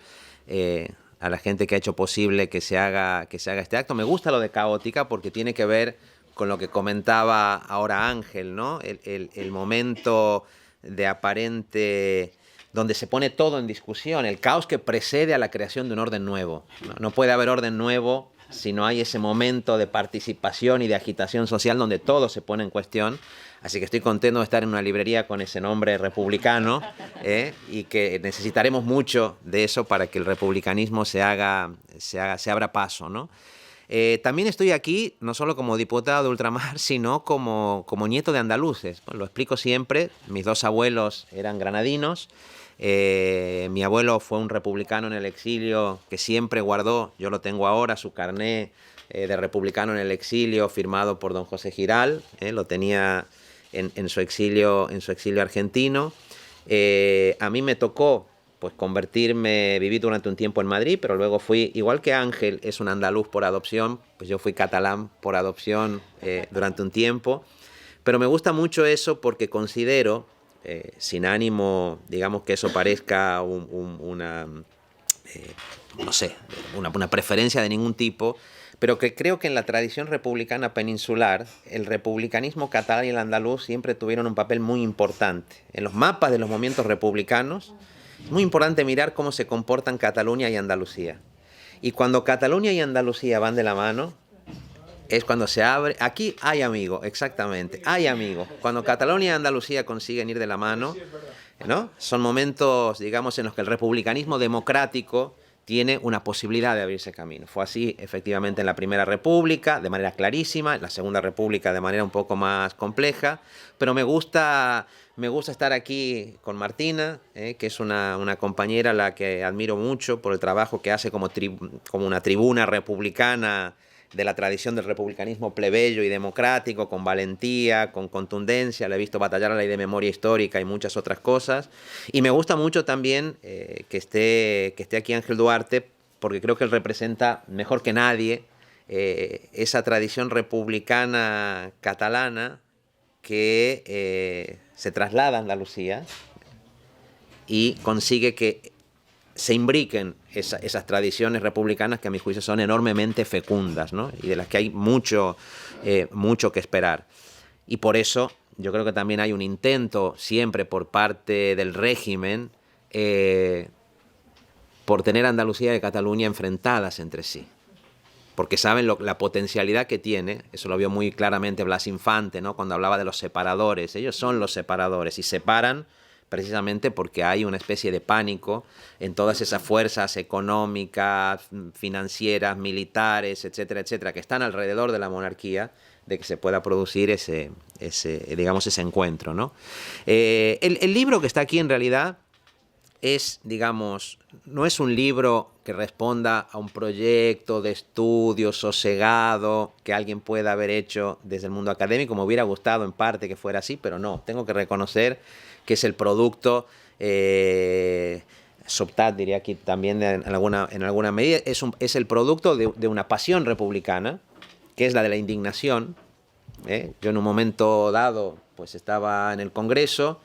[SPEAKER 4] a la gente que ha hecho posible que se haga este acto. Me gusta lo de Caótica porque tiene que ver con lo que comentaba ahora Ángel, ¿no? El momento de aparente, donde se pone todo en discusión, el caos que precede a la creación de un orden nuevo. No puede haber orden nuevo si no hay ese momento de participación y de agitación social donde todo se pone en cuestión. Así que estoy contento de estar en una librería con ese nombre republicano, y que necesitaremos mucho de eso para que el republicanismo se abra paso, ¿no? También estoy aquí, no solo como diputado de ultramar, sino como nieto de andaluces. Bueno, lo explico siempre, mis 2 abuelos eran granadinos. Mi abuelo fue un republicano en el exilio que siempre guardó, yo lo tengo ahora, su carné de Republicano en el exilio, firmado por don José Giral, lo tenía en su exilio argentino. A mí me tocó pues convertirme, viví durante un tiempo en Madrid, pero luego fui, igual que Ángel es un andaluz por adopción, pues yo fui catalán por adopción durante un tiempo. Pero me gusta mucho eso porque considero, sin ánimo, digamos que eso parezca una preferencia de ningún tipo, pero que creo que en la tradición republicana peninsular, el republicanismo catalán y el andaluz siempre tuvieron un papel muy importante. En los mapas de los movimientos republicanos, es muy importante mirar cómo se comportan Cataluña y Andalucía. Y cuando Cataluña y Andalucía van de la mano, es cuando se abre... Aquí hay amigos, exactamente, hay amigos. Cuando Cataluña y Andalucía consiguen ir de la mano, ¿no? Son momentos, digamos, en los que el republicanismo democrático tiene una posibilidad de abrirse camino. Fue así, efectivamente, en la Primera República, de manera clarísima, en la Segunda República de manera un poco más compleja, pero me gusta estar aquí con Martina, que es una compañera a la que admiro mucho por el trabajo que hace como una tribuna republicana de la tradición del republicanismo plebeyo y democrático, con valentía, con contundencia. Le he visto batallar a la ley de memoria histórica y muchas otras cosas. Y me gusta mucho también que esté aquí Ángel Duarte, porque creo que él representa mejor que nadie esa tradición republicana catalana que se traslada a Andalucía y consigue que se imbriquen esas tradiciones republicanas que a mi juicio son enormemente fecundas, ¿no? Y de las que hay mucho que esperar. Y por eso yo creo que también hay un intento siempre por parte del régimen por tener Andalucía y Cataluña enfrentadas entre sí. Porque saben la potencialidad que tiene, eso lo vio muy claramente Blas Infante, ¿no? Cuando hablaba de los separadores. Ellos son los separadores y separan precisamente porque hay una especie de pánico en todas esas fuerzas económicas, financieras, militares, etcétera, etcétera, que están alrededor de la monarquía, de que se pueda producir ese encuentro, ¿no? El libro que está aquí en realidad es, digamos, no es un libro que responda a un proyecto de estudio sosegado que alguien pueda haber hecho desde el mundo académico. Me hubiera gustado en parte que fuera así, pero no. Tengo que reconocer que es el producto, Sobtat diría aquí también en alguna medida, es el producto de una pasión republicana, que es la de la indignación. Yo en un momento dado pues estaba en el Congreso,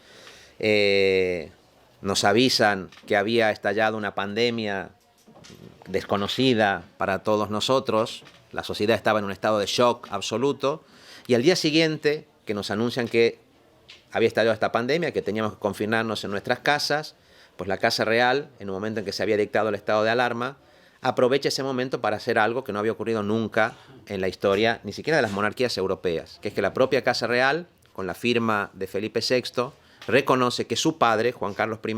[SPEAKER 4] nos avisan que había estallado una pandemia desconocida para todos nosotros, la sociedad estaba en un estado de shock absoluto, y al día siguiente que nos anuncian que había estallado esta pandemia, que teníamos que confinarnos en nuestras casas, pues la Casa Real, en un momento en que se había dictado el estado de alarma, aprovecha ese momento para hacer algo que no había ocurrido nunca en la historia, ni siquiera de las monarquías europeas, que es que la propia Casa Real, con la firma de Felipe VI, reconoce que su padre, Juan Carlos I,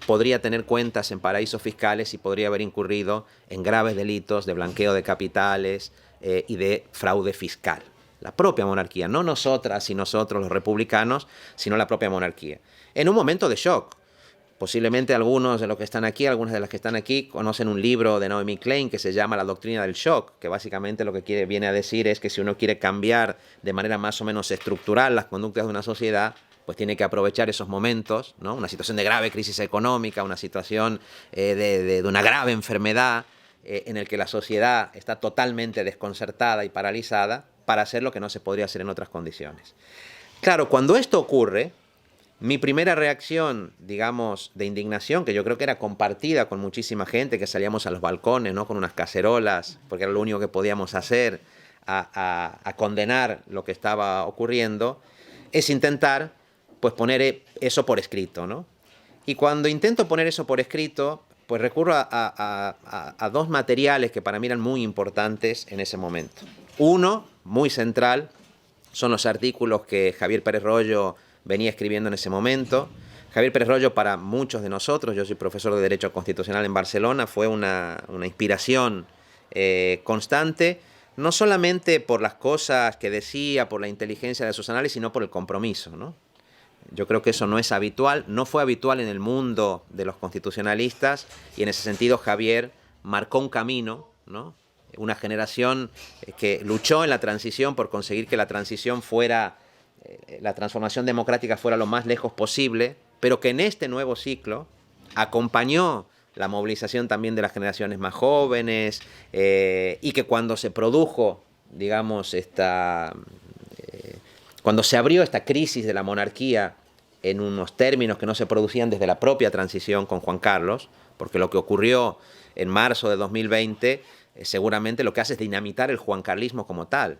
[SPEAKER 4] podría tener cuentas en paraísos fiscales y podría haber incurrido en graves delitos de blanqueo de capitales y de fraude fiscal. La propia monarquía, no nosotras y nosotros los republicanos, sino la propia monarquía. En un momento de shock. Posiblemente algunos de los que están aquí, algunas de las que están aquí, conocen un libro de Naomi Klein que se llama La doctrina del shock, que básicamente lo que viene a decir es que si uno quiere cambiar de manera más o menos estructural las conductas de una sociedad, pues tiene que aprovechar esos momentos, ¿no? Una situación de grave crisis económica, una situación de una grave enfermedad en el que la sociedad está totalmente desconcertada y paralizada, para hacer lo que no se podría hacer en otras condiciones. Claro, cuando esto ocurre, mi primera reacción, digamos, de indignación, que yo creo que era compartida con muchísima gente, que salíamos a los balcones, ¿no? Con unas cacerolas, porque era lo único que podíamos hacer, a condenar lo que estaba ocurriendo, es intentar, pues, poner eso por escrito, ¿no? Y cuando intento poner eso por escrito, pues recurro a dos materiales que para mí eran muy importantes en ese momento. Uno, muy central, son los artículos que Javier Pérez Royo venía escribiendo en ese momento. Javier Pérez Royo, para muchos de nosotros, yo soy profesor de Derecho Constitucional en Barcelona, fue una inspiración constante, no solamente por las cosas que decía, por la inteligencia de sus análisis, sino por el compromiso, ¿no? Yo creo que eso no es habitual, no fue habitual en el mundo de los constitucionalistas, y en ese sentido Javier marcó un camino, ¿no? una generación que luchó en la transición por conseguir que la transición fuera, la transformación democrática fuera lo más lejos posible, pero que en este nuevo ciclo acompañó la movilización también de las generaciones más jóvenes, y que cuando se produjo, digamos, cuando se abrió esta crisis de la monarquía en unos términos que no se producían desde la propia transición con Juan Carlos, porque lo que ocurrió en marzo de 2020 seguramente lo que hace es dinamitar el juancarlismo como tal.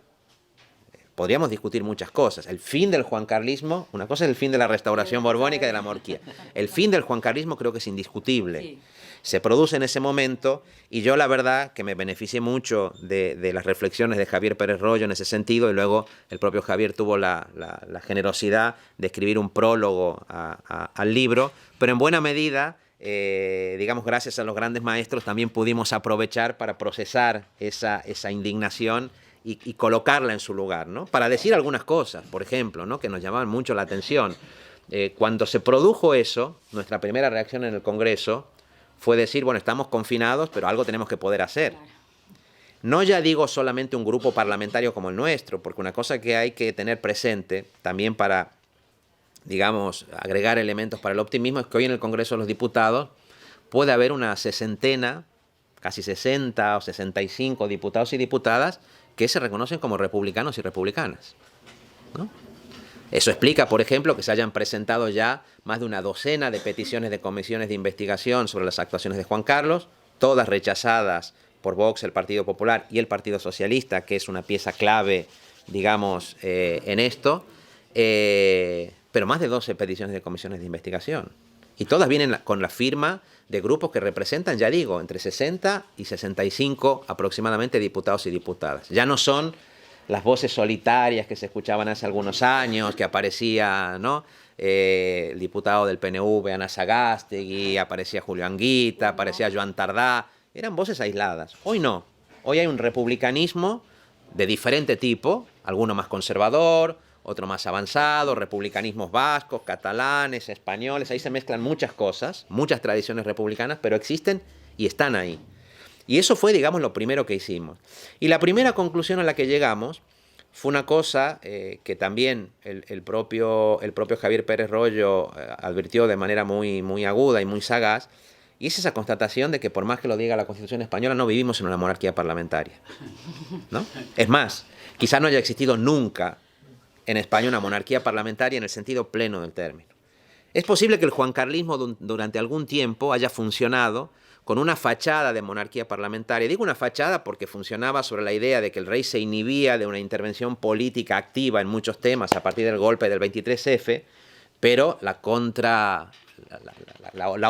[SPEAKER 4] Podríamos discutir muchas cosas. El fin del juancarlismo, una cosa es el fin de la restauración borbónica y de la monarquía. El fin del juancarlismo creo que es indiscutible.
[SPEAKER 3] Sí.
[SPEAKER 4] Se produce en ese momento y yo la verdad que me beneficié mucho de las reflexiones de Javier Pérez Royo en ese sentido, y luego el propio Javier tuvo la generosidad de escribir un prólogo al libro, pero en buena medida, digamos, gracias a los grandes maestros también pudimos aprovechar para procesar esa indignación y colocarla en su lugar, ¿no? Para decir algunas cosas, por ejemplo, ¿no? Que nos llamaban mucho la atención. Cuando se produjo eso, nuestra primera reacción en el Congreso fue decir, bueno, estamos confinados, pero algo tenemos que poder hacer. No ya digo solamente un grupo parlamentario como el nuestro, porque una cosa que hay que tener presente también para, digamos, agregar elementos para el optimismo es que hoy en el Congreso de los Diputados puede haber una sesentena, casi 60 o 65 diputados y diputadas que se reconocen como republicanos y republicanas, ¿no? Eso explica, por ejemplo, que se hayan presentado ya más de una docena de peticiones de comisiones de investigación sobre las actuaciones de Juan Carlos, todas rechazadas por Vox, el Partido Popular y el Partido Socialista, que es una pieza clave, digamos, en esto, pero más de 12 peticiones de comisiones de investigación. Y todas vienen con la firma de grupos que representan, ya digo, entre 60 y 65 aproximadamente diputados y diputadas. Ya no son las voces solitarias que se escuchaban hace algunos años, que aparecía, ¿no? El diputado del PNV, Ana Sagástegui, aparecía Julio Anguita, aparecía Joan Tardá. Eran voces aisladas. Hoy no. Hoy hay un republicanismo de diferente tipo, alguno más conservador, otro más avanzado, republicanismos vascos, catalanes, españoles. Ahí se mezclan muchas cosas, muchas tradiciones republicanas, pero existen y están ahí. Y eso fue, digamos, lo primero que hicimos. Y la primera conclusión a la que llegamos fue una cosa que también el propio Javier Pérez Royo advirtió de manera muy aguda y muy sagaz, y es esa constatación de que por más que lo diga la Constitución española, no vivimos en una monarquía parlamentaria, ¿no? Es más, quizá no haya existido nunca en España una monarquía parlamentaria en el sentido pleno del término. Es posible que el juancarlismo durante algún tiempo haya funcionado con una fachada de monarquía parlamentaria. Digo una fachada porque funcionaba sobre la idea de que el rey se inhibía de una intervención política activa en muchos temas a partir del golpe del 23F, pero la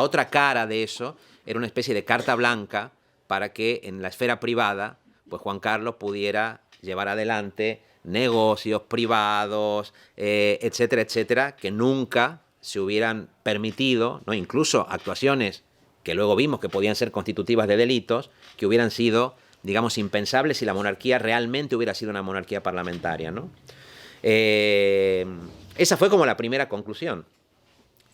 [SPEAKER 4] otra cara de eso era una especie de carta blanca para que en la esfera privada pues Juan Carlos pudiera llevar adelante negocios privados, etcétera, etcétera, que nunca se hubieran permitido, ¿no? Incluso actuaciones que luego vimos que podían ser constitutivas de delitos, que hubieran sido, digamos, impensables si la monarquía realmente hubiera sido una monarquía parlamentaria, ¿no? Esa fue como la primera conclusión.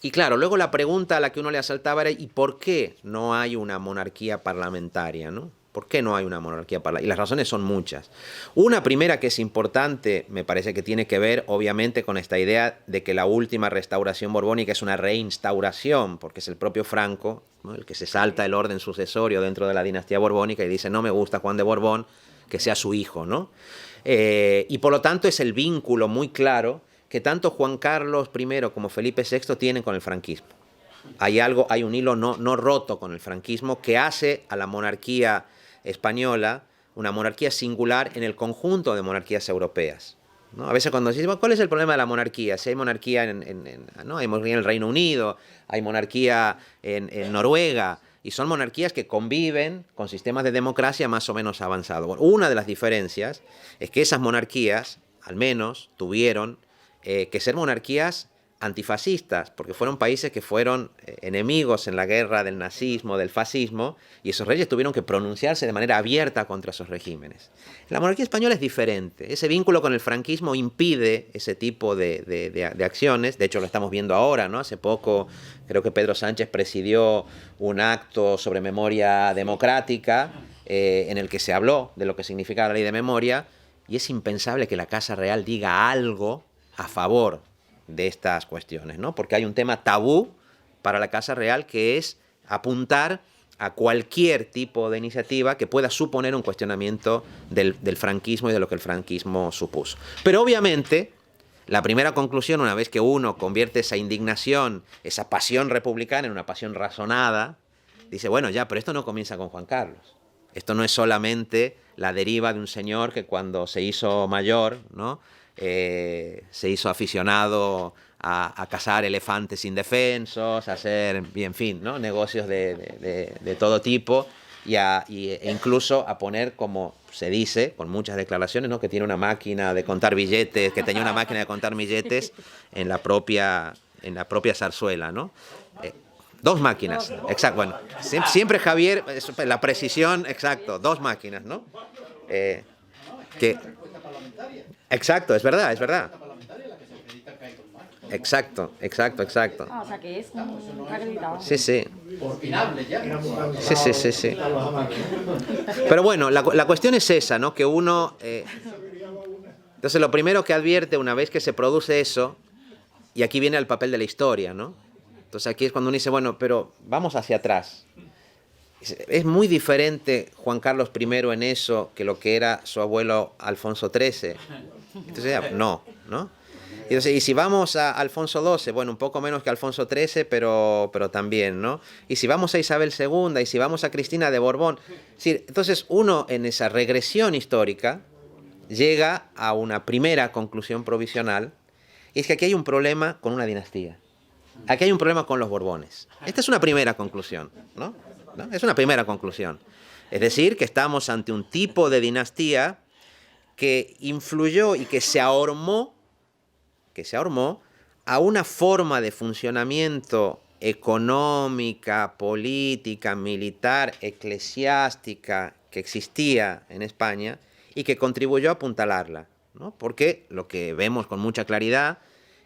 [SPEAKER 4] Y claro, luego la pregunta a la que uno le asaltaba era ¿y por qué no hay una monarquía parlamentaria, ¿no? ¿Por qué no hay una monarquía parlamentaria? Y las razones son muchas. Una primera que es importante, me parece que tiene que ver obviamente con esta idea de que la última restauración borbónica es una reinstauración, porque es el propio Franco, ¿no? El que se salta el orden sucesorio dentro de la dinastía borbónica y dice no me gusta Juan de Borbón, que sea su hijo, ¿no? Y por lo tanto es el vínculo muy claro que tanto Juan Carlos I como Felipe VI tienen con el franquismo. Hay un hilo no roto con el franquismo que hace a la monarquía española una monarquía singular en el conjunto de monarquías europeas, ¿no? A veces cuando decimos, ¿cuál es el problema de la monarquía? Si hay monarquía ¿no? Hay monarquía en el Reino Unido, hay monarquía en Noruega, y son monarquías que conviven con sistemas de democracia más o menos avanzados. Bueno, una de las diferencias es que esas monarquías, al menos, tuvieron que ser monarquías antifascistas, porque fueron países que fueron enemigos en la guerra del nazismo, del fascismo, y esos reyes tuvieron que pronunciarse de manera abierta contra esos regímenes. La monarquía española es diferente. Ese vínculo con el franquismo impide ese tipo de acciones. De hecho, lo estamos viendo ahora, ¿no? Hace poco creo que Pedro Sánchez presidió un acto sobre memoria democrática en el que se habló de lo que significa la ley de memoria, y es impensable que la Casa Real diga algo a favor de estas cuestiones, ¿no? Porque hay un tema tabú para la Casa Real, que es apuntar a cualquier tipo de iniciativa que pueda suponer un cuestionamiento del franquismo y de lo que el franquismo supuso. Pero obviamente, la primera conclusión, una vez que uno convierte esa indignación, esa pasión republicana en una pasión razonada, dice, bueno, ya, pero esto no comienza con Juan Carlos. Esto no es solamente la deriva de un señor que cuando se hizo mayor, ¿no? Se hizo aficionado a cazar elefantes indefensos, a hacer, en fin, ¿no? Negocios de todo tipo e incluso a poner, como se dice, con muchas declaraciones, ¿no? Que tiene una máquina de contar billetes, que tenía una máquina de contar billetes en la propia zarzuela, ¿no? Dos máquinas, exacto, bueno, siempre Javier, la precisión, exacto, dos máquinas, ¿no? Exacto, es verdad. Exacto.
[SPEAKER 3] Ah, o sea que es acreditado.
[SPEAKER 4] Sí.
[SPEAKER 1] Opinable ya.
[SPEAKER 4] Sí. Pero bueno, la cuestión es esa, ¿no? Que uno... Entonces, lo primero que advierte una vez que se produce eso, y aquí viene el papel de la historia, ¿no? Entonces, aquí es cuando uno dice, bueno, pero vamos hacia atrás. Es muy diferente Juan Carlos I en eso que lo que era su abuelo Alfonso XIII. Entonces, no. Entonces, y si vamos a Alfonso XII, bueno, un poco menos que Alfonso XIII, pero también, ¿no? Y si vamos a Isabel II, y si vamos a Cristina de Borbón. Entonces, uno en esa regresión histórica llega a una primera conclusión provisional, y es que aquí hay un problema con una dinastía. Aquí hay un problema con los Borbones. Esta es una primera conclusión, ¿no? Es una primera conclusión. Es decir, que estamos ante un tipo de dinastía que influyó y que se ahormó a una forma de funcionamiento económica, política, militar, eclesiástica que existía en España y que contribuyó a apuntalarla, ¿no? Porque lo que vemos con mucha claridad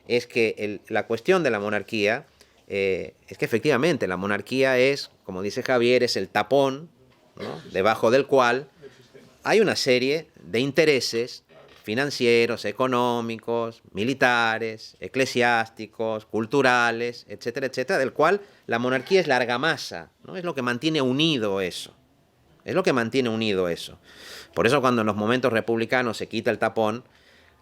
[SPEAKER 4] es que la cuestión de la monarquía es que efectivamente la monarquía es, como dice Javier, es el tapón, ¿no? Debajo del cual hay una serie de intereses financieros, económicos, militares, eclesiásticos, culturales, etcétera, etcétera, del cual la monarquía es la argamasa, ¿no? Es lo que mantiene unido eso. Por eso cuando en los momentos republicanos se quita el tapón,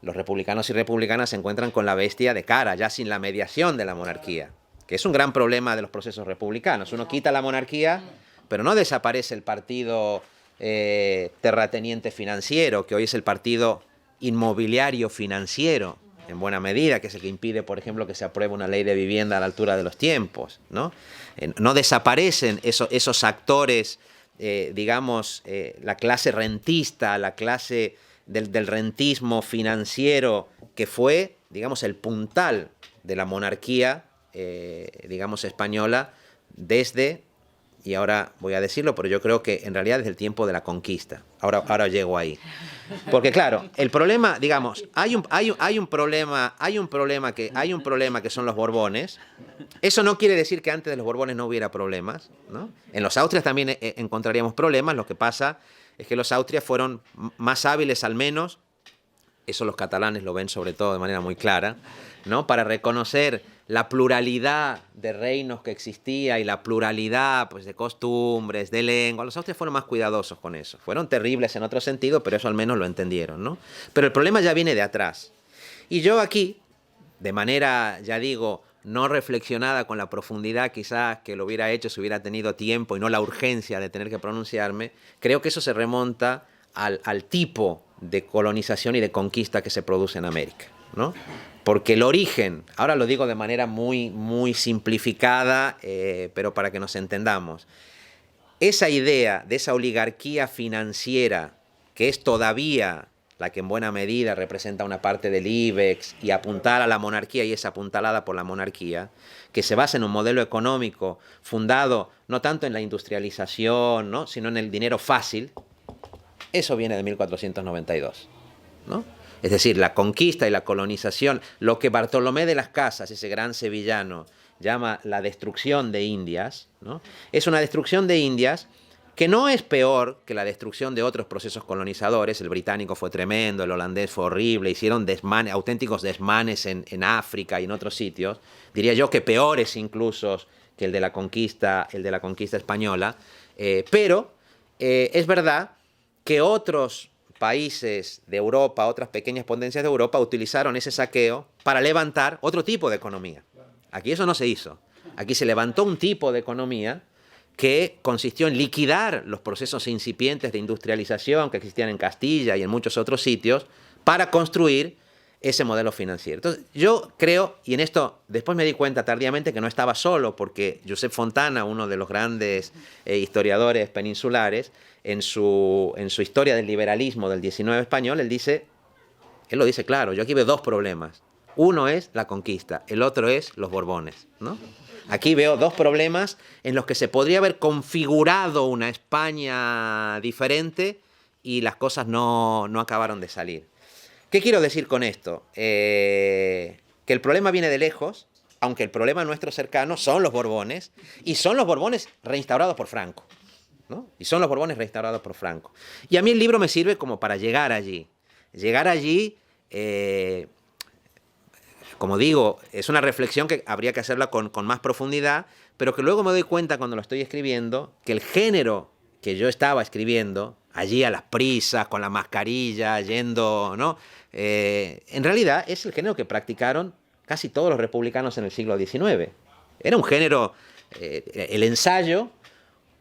[SPEAKER 4] los republicanos y republicanas se encuentran con la bestia de cara, ya sin la mediación de la monarquía, que es un gran problema de los procesos republicanos. Uno quita la monarquía, pero no desaparece el partido terrateniente financiero, que hoy es el partido inmobiliario financiero, en buena medida, que es el que impide, por ejemplo, que se apruebe una ley de vivienda a la altura de los tiempos, ¿no? No desaparecen esos actores, la clase rentista, la clase del rentismo financiero, que fue, digamos, el puntal de la monarquía, española, desde, y ahora voy a decirlo, pero yo creo que en realidad desde el tiempo de la conquista. Ahora llego ahí. Porque claro, el problema, digamos, hay un problema que son los Borbones. Eso no quiere decir que antes de los Borbones no hubiera problemas, ¿no? En los Austrias también encontraríamos problemas. Lo que pasa es que los Austrias fueron más hábiles, al menos, eso los catalanes lo ven sobre todo de manera muy clara, ¿no? Para reconocer la pluralidad de reinos que existía y la pluralidad, pues, de costumbres, de lengua. Los austrias fueron más cuidadosos con eso. Fueron terribles en otro sentido, pero eso al menos lo entendieron, ¿no? Pero el problema ya viene de atrás. Y yo aquí, de manera, ya digo, no reflexionada con la profundidad quizás que lo hubiera hecho si hubiera tenido tiempo y no la urgencia de tener que pronunciarme, creo que eso se remonta al tipo de colonización y de conquista que se produce en América, ¿no? Porque el origen, ahora lo digo de manera muy, muy simplificada, pero para que nos entendamos, esa idea de esa oligarquía financiera, que es todavía la que en buena medida representa una parte del IBEX y apuntar a la monarquía y es apuntalada por la monarquía, que se basa en un modelo económico fundado no tanto en la industrialización, ¿no?, sino en el dinero fácil, eso viene de 1492, ¿no? Es decir, la conquista y la colonización, lo que Bartolomé de las Casas, ese gran sevillano, llama la destrucción de Indias, ¿no? Es una destrucción de Indias que no es peor que la destrucción de otros procesos colonizadores. El británico fue tremendo, el holandés fue horrible, hicieron auténticos desmanes en África y en otros sitios. Diría yo que peores incluso que el de la conquista española. Pero es verdad que otros países de Europa, otras pequeñas potencias de Europa, utilizaron ese saqueo para levantar otro tipo de economía. Aquí eso no se hizo. Aquí se levantó un tipo de economía que consistió en liquidar los procesos incipientes de industrialización que existían en Castilla y en muchos otros sitios para construir ese modelo financiero. Entonces, yo creo, y en esto después me di cuenta tardíamente que no estaba solo, porque Josep Fontana, uno de los grandes historiadores peninsulares, en su historia del liberalismo del 19 español, él lo dice claro, yo aquí veo dos problemas. Uno es la conquista, el otro es los Borbones, ¿no? Aquí veo dos problemas en los que se podría haber configurado una España diferente y las cosas no acabaron de salir. ¿Qué quiero decir con esto? Que el problema viene de lejos, aunque el problema nuestro cercano son los Borbones, y son los Borbones reinstaurados por Franco, ¿no? Y son los Borbones reinstaurados por Franco. Y a mí el libro me sirve como para llegar allí. Llegar allí, como digo, es una reflexión que habría que hacerla con más profundidad, pero que luego me doy cuenta cuando lo estoy escribiendo, que el género que yo estaba escribiendo, allí a las prisas, con la mascarilla, yendo, ¿no? En realidad es el género que practicaron casi todos los republicanos en el siglo XIX. Era un género, el ensayo,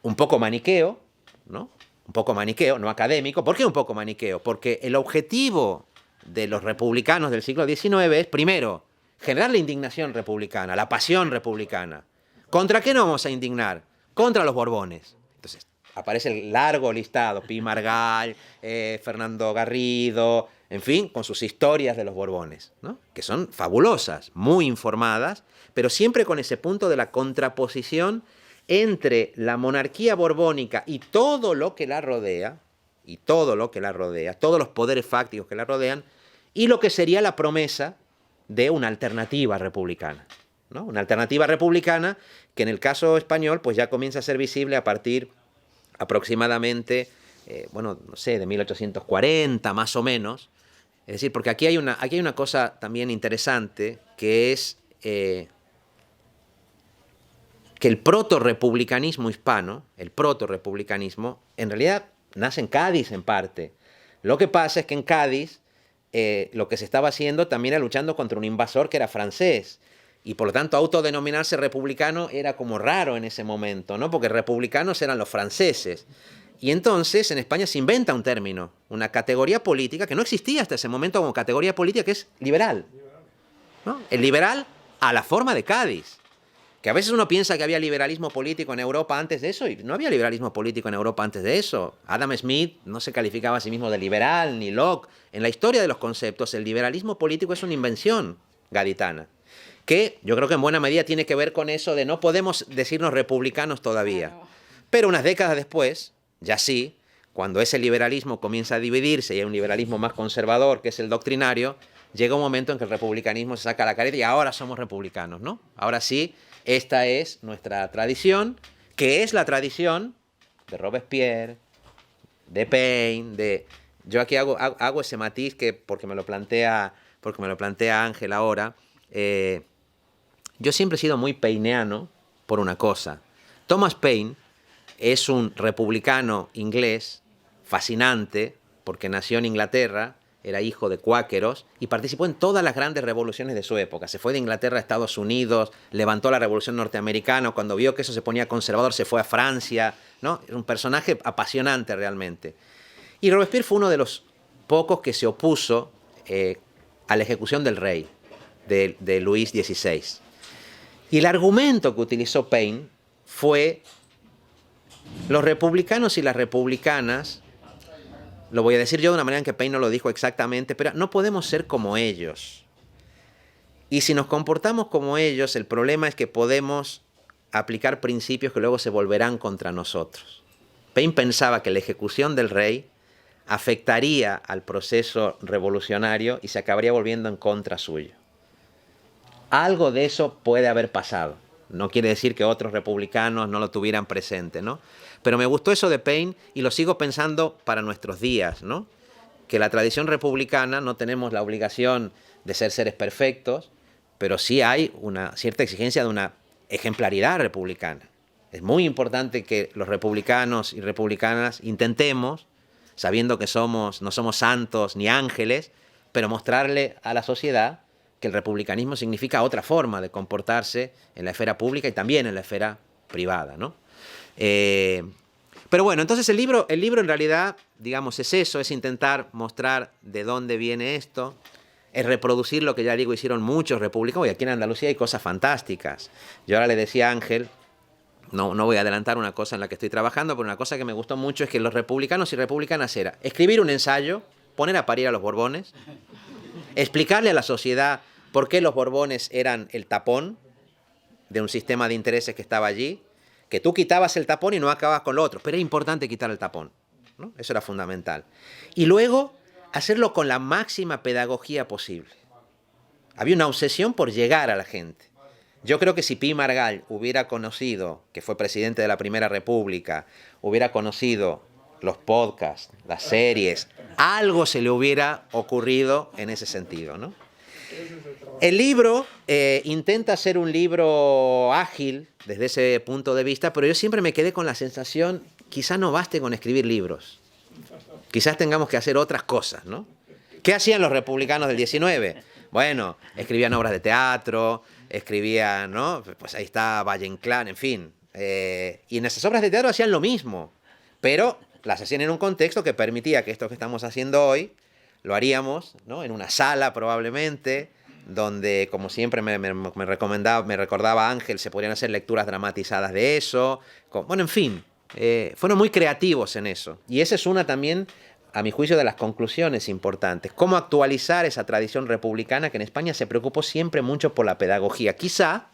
[SPEAKER 4] un poco maniqueo, ¿no? Un poco maniqueo, no académico. ¿Por qué un poco maniqueo? Porque el objetivo de los republicanos del siglo XIX es, primero, generar la indignación republicana, la pasión republicana. ¿Contra qué nos vamos a indignar? Contra los Borbones. Entonces, aparece el largo listado, Pi Margall, Fernando Garrido, en fin, con sus historias de los Borbones, ¿no? Que son fabulosas, muy informadas, pero siempre con ese punto de la contraposición entre la monarquía borbónica y todo lo que la rodea, todos los poderes fácticos que la rodean, y lo que sería la promesa de una alternativa republicana, ¿no? Una alternativa republicana que en el caso español pues ya comienza a ser visible a partir aproximadamente, de 1840 más o menos. Es decir, porque aquí hay una cosa también interesante, que es que el proto-republicanismo hispano, en realidad nace en Cádiz en parte. Lo que pasa es que en Cádiz lo que se estaba haciendo también era luchando contra un invasor que era francés. Y por lo tanto autodenominarse republicano era como raro en ese momento, ¿no? Porque republicanos eran los franceses. Y entonces en España se inventa un término, una categoría política que no existía hasta ese momento como categoría política, que es liberal, ¿no? El liberal a la forma de Cádiz. Que a veces uno piensa que había liberalismo político en Europa antes de eso, y no había liberalismo político en Europa antes de eso. Adam Smith no se calificaba a sí mismo de liberal, ni Locke. En la historia de los conceptos, el liberalismo político es una invención gaditana, que yo creo que en buena medida tiene que ver con eso de no podemos decirnos republicanos todavía. Claro. Pero unas décadas después, ya sí, cuando ese liberalismo comienza a dividirse y hay un liberalismo más conservador, que es el doctrinario, llega un momento en que el republicanismo se saca la careta y ahora somos republicanos, ¿no? Ahora sí, esta es nuestra tradición, que es la tradición de Robespierre, de Paine, Yo aquí hago ese matiz que porque me lo plantea Ángel ahora. Yo siempre he sido muy paineano por una cosa. Thomas Paine es un republicano inglés fascinante porque nació en Inglaterra, era hijo de cuáqueros y participó en todas las grandes revoluciones de su época. Se fue de Inglaterra a Estados Unidos, levantó la Revolución Norteamericana, cuando vio que eso se ponía conservador se fue a Francia, ¿no? Era un personaje apasionante realmente. Y Robespierre fue uno de los pocos que se opuso a la ejecución del rey, de Luis XVI. Y el argumento que utilizó Paine fue: los republicanos y las republicanas, lo voy a decir yo de una manera en que Paine no lo dijo exactamente, pero no podemos ser como ellos. Y si nos comportamos como ellos, el problema es que podemos aplicar principios que luego se volverán contra nosotros. Paine pensaba que la ejecución del rey afectaría al proceso revolucionario y se acabaría volviendo en contra suyo. Algo de eso puede haber pasado. No quiere decir que otros republicanos no lo tuvieran presente, ¿no? Pero me gustó eso de Paine y lo sigo pensando para nuestros días, ¿no? Que la tradición republicana no tenemos la obligación de ser seres perfectos, pero sí hay una cierta exigencia de una ejemplaridad republicana. Es muy importante que los republicanos y republicanas intentemos, sabiendo que no somos santos ni ángeles, pero mostrarle a la sociedad que el republicanismo significa otra forma de comportarse en la esfera pública y también en la esfera privada, ¿no? Pero bueno, entonces el libro en realidad, digamos, es eso, es intentar mostrar de dónde viene esto, es reproducir lo que ya digo hicieron muchos republicanos, y aquí en Andalucía hay cosas fantásticas. Yo ahora le decía a Ángel, no voy a adelantar una cosa en la que estoy trabajando, pero una cosa que me gustó mucho es que los republicanos y republicanas era escribir un ensayo, poner a parir a los Borbones, explicarle a la sociedad por qué los Borbones eran el tapón de un sistema de intereses que estaba allí, que tú quitabas el tapón y no acababas con lo otro, pero era importante quitar el tapón, ¿no? Eso era fundamental. Y luego hacerlo con la máxima pedagogía posible. Había una obsesión por llegar a la gente. Yo creo que si Pi Margall hubiera conocido, que fue presidente de la Primera República, hubiera conocido los podcasts, las series, algo se le hubiera ocurrido en ese sentido, ¿no? El libro intenta ser un libro ágil desde ese punto de vista, pero yo siempre me quedé con la sensación, quizás no baste con escribir libros, quizás tengamos que hacer otras cosas, ¿no? ¿Qué hacían los republicanos del 19? Bueno, escribían obras de teatro, escribían, ¿no? Pues ahí está Valle Inclán, en fin. Y en esas obras de teatro hacían lo mismo, pero las hacían en un contexto que permitía que esto que estamos haciendo hoy lo haríamos, ¿no? En una sala probablemente, donde, como siempre me recordaba Ángel, se podrían hacer lecturas dramatizadas de eso. Bueno, en fin, fueron muy creativos en eso. Y esa es una también, a mi juicio, de las conclusiones importantes. Cómo actualizar esa tradición republicana que en España se preocupó siempre mucho por la pedagogía. Quizá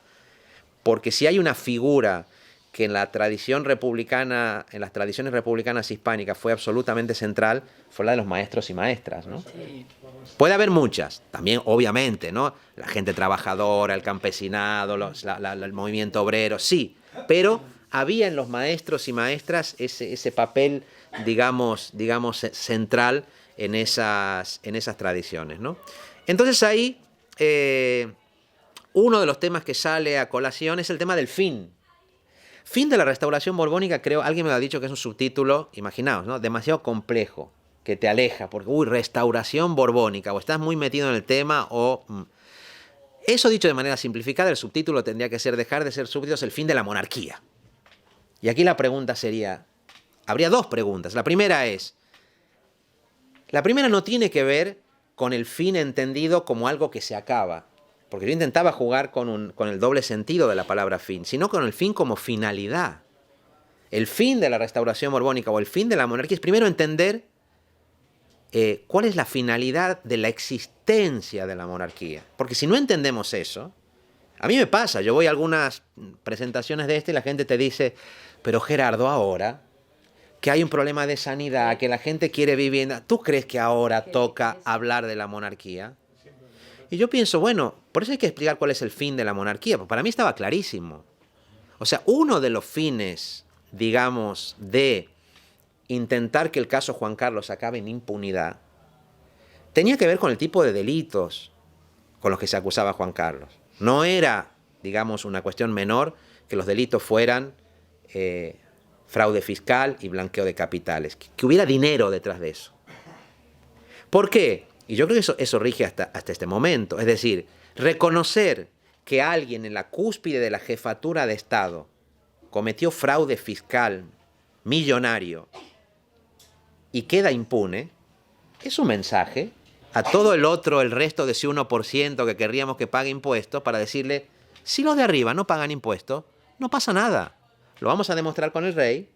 [SPEAKER 4] porque si hay una figura que en la tradición republicana, en las tradiciones republicanas hispánicas fue absolutamente central, fue la de los maestros y maestras, ¿no? Sí. Puede haber muchas, también obviamente, ¿no? La gente trabajadora, el campesinado, el movimiento obrero, sí, pero había en los maestros y maestras ese papel, digamos, central en esas tradiciones, ¿no? Entonces ahí, uno de los temas que sale a colación es el tema del fin. Fin de la restauración borbónica, creo, alguien me lo ha dicho que es un subtítulo, imaginaos, ¿no? Demasiado complejo, que te aleja, porque, restauración borbónica, o estás muy metido en el tema, o... Eso dicho de manera simplificada, el subtítulo tendría que ser dejar de ser súbditos el fin de la monarquía. Y aquí la pregunta sería, habría dos preguntas. La primera no tiene que ver con el fin entendido como algo que se acaba, porque yo intentaba jugar con el doble sentido de la palabra fin, sino con el fin como finalidad. El fin de la restauración borbónica o el fin de la monarquía es primero entender cuál es la finalidad de la existencia de la monarquía. Porque si no entendemos eso, a mí me pasa, yo voy a algunas presentaciones de y la gente te dice, pero Gerardo, ahora que hay un problema de sanidad, que la gente quiere vivienda, ¿tú crees que ahora toca hablar de la monarquía? Y yo pienso, bueno, por eso hay que explicar cuál es el fin de la monarquía, porque para mí estaba clarísimo. O sea, uno de los fines, digamos, de intentar que el caso Juan Carlos acabe en impunidad, tenía que ver con el tipo de delitos con los que se acusaba a Juan Carlos. No era, digamos, una cuestión menor que los delitos fueran fraude fiscal y blanqueo de capitales, que hubiera dinero detrás de eso. ¿Por qué? Y yo creo que eso rige hasta este momento. Es decir, reconocer que alguien en la cúspide de la jefatura de Estado cometió fraude fiscal millonario y queda impune, es un mensaje a todo el resto de ese 1% que querríamos que pague impuestos para decirle, si los de arriba no pagan impuestos, no pasa nada. Lo vamos a demostrar con el rey